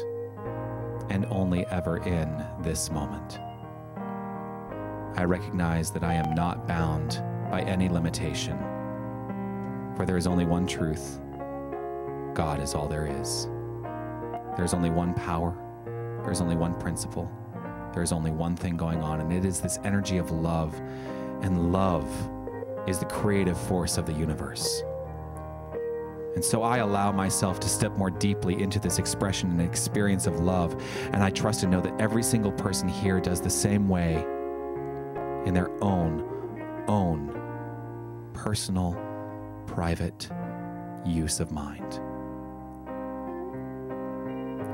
and only ever in this moment. I recognize that I am not bound by any limitation, for there is only one truth. God is all there is. There's only one power. There's only one principle. There's only one thing going on, and it is this energy of love, and love is the creative force of the universe. And so I allow myself to step more deeply into this expression and experience of love, and I trust and know that every single person here does the same way in their own personal, private use of mind.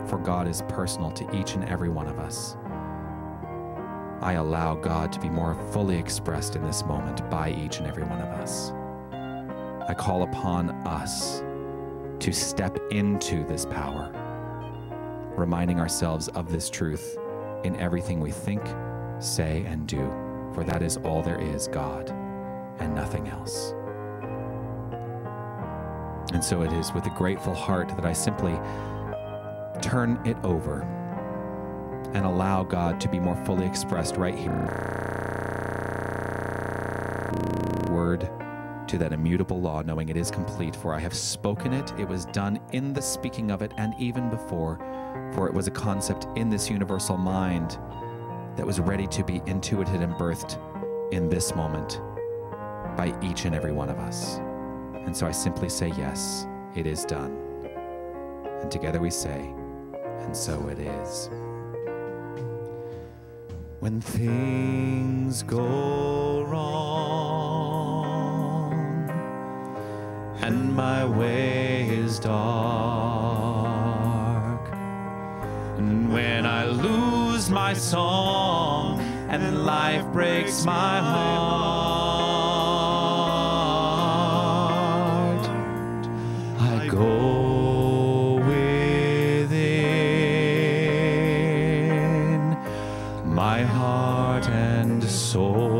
For God is personal to each and every one of us. I allow God to be more fully expressed in this moment by each and every one of us. I call upon us to step into this power, reminding ourselves of this truth in everything we think, say, and do, for that is all there is, God, and nothing else. And so it is with a grateful heart that I simply turn it over and allow God to be more fully expressed right here. Word to that immutable law, knowing it is complete, for I have spoken it. It was done in the speaking of it, and even before, for it was a concept in this universal mind that was ready to be intuited and birthed in this moment by each and every one of us. And so I simply say, yes, it is done. And together we say, and so it is. When things go wrong and my way is dark, and when I lose my song and life breaks my heart, I go within my heart and soul.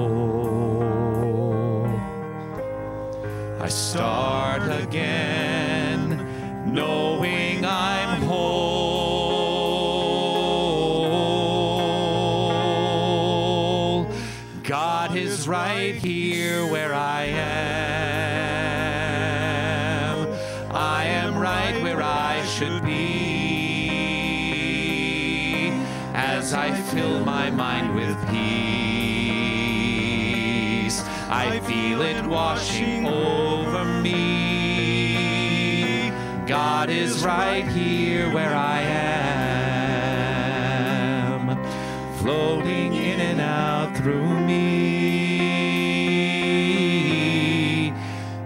I start again, knowing I'm whole. God is right here where I am. I am right where I should be, as I fill my mind with peace. I feel it washing over me. God is right here where I am, floating in and out through me.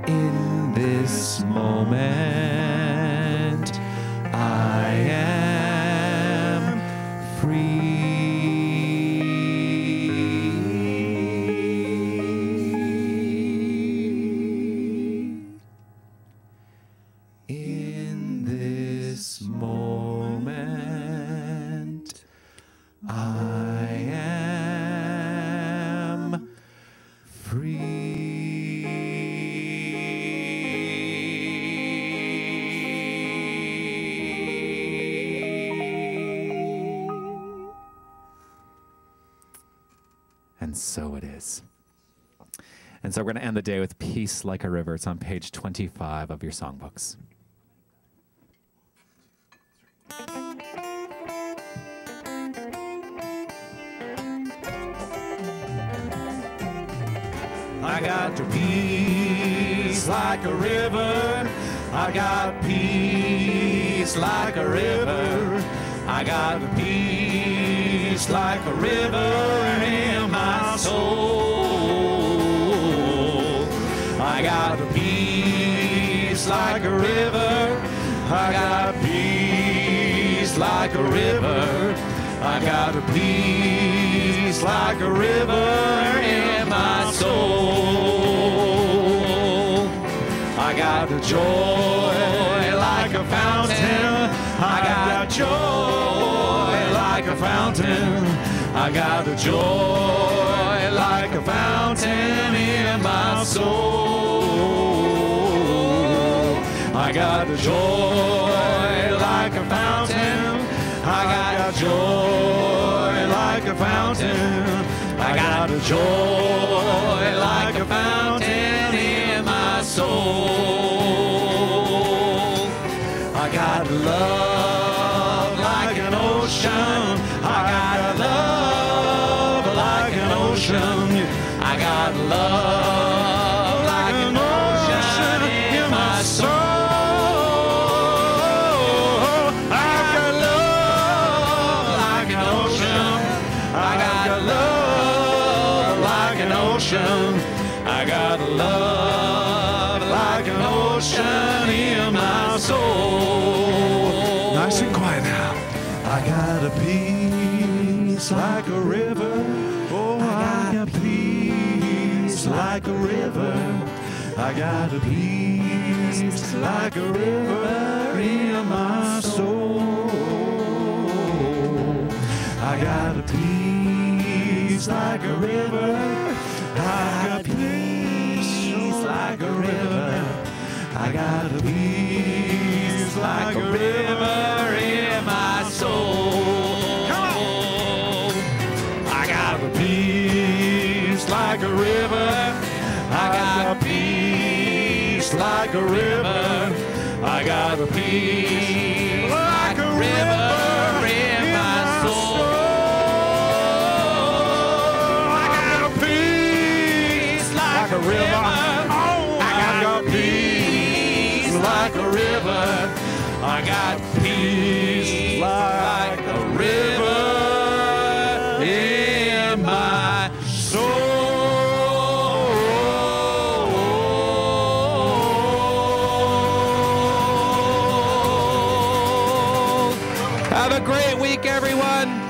In this moment, I am free. In this moment, I am free. And so it is. And so we're going to end the day with Peace Like a River. It's on page 25 of your songbooks. I got peace like a river. I got peace like a river. I got peace like a river in my soul. I got peace like a river. I got peace like a river. I got a peace like a river in my soul. I got a joy like a fountain. I got joy like a fountain. I got a joy like a fountain in my soul. I I got joy like a fountain. I got joy like a fountain. I got joy like a fountain in my soul. I got love like an ocean. I got love like an ocean. I got love like an ocean in my soul. I got love like an ocean. I got love like an ocean. I got love like an ocean in my soul. Nice and quiet now. I got a peace like a river. Oh, I got peace like a river. I got a peace like a river in my soul. I got a peace like a river. I got peace like a river. I got a peace like a river in my soul. Come on. I got a peace like a river. I got peace like a river. I got a peace like a river in my soul. I got a peace like a river. Oh, I got peace like a river. I got peace like a river in my soul. Have a great week, everyone.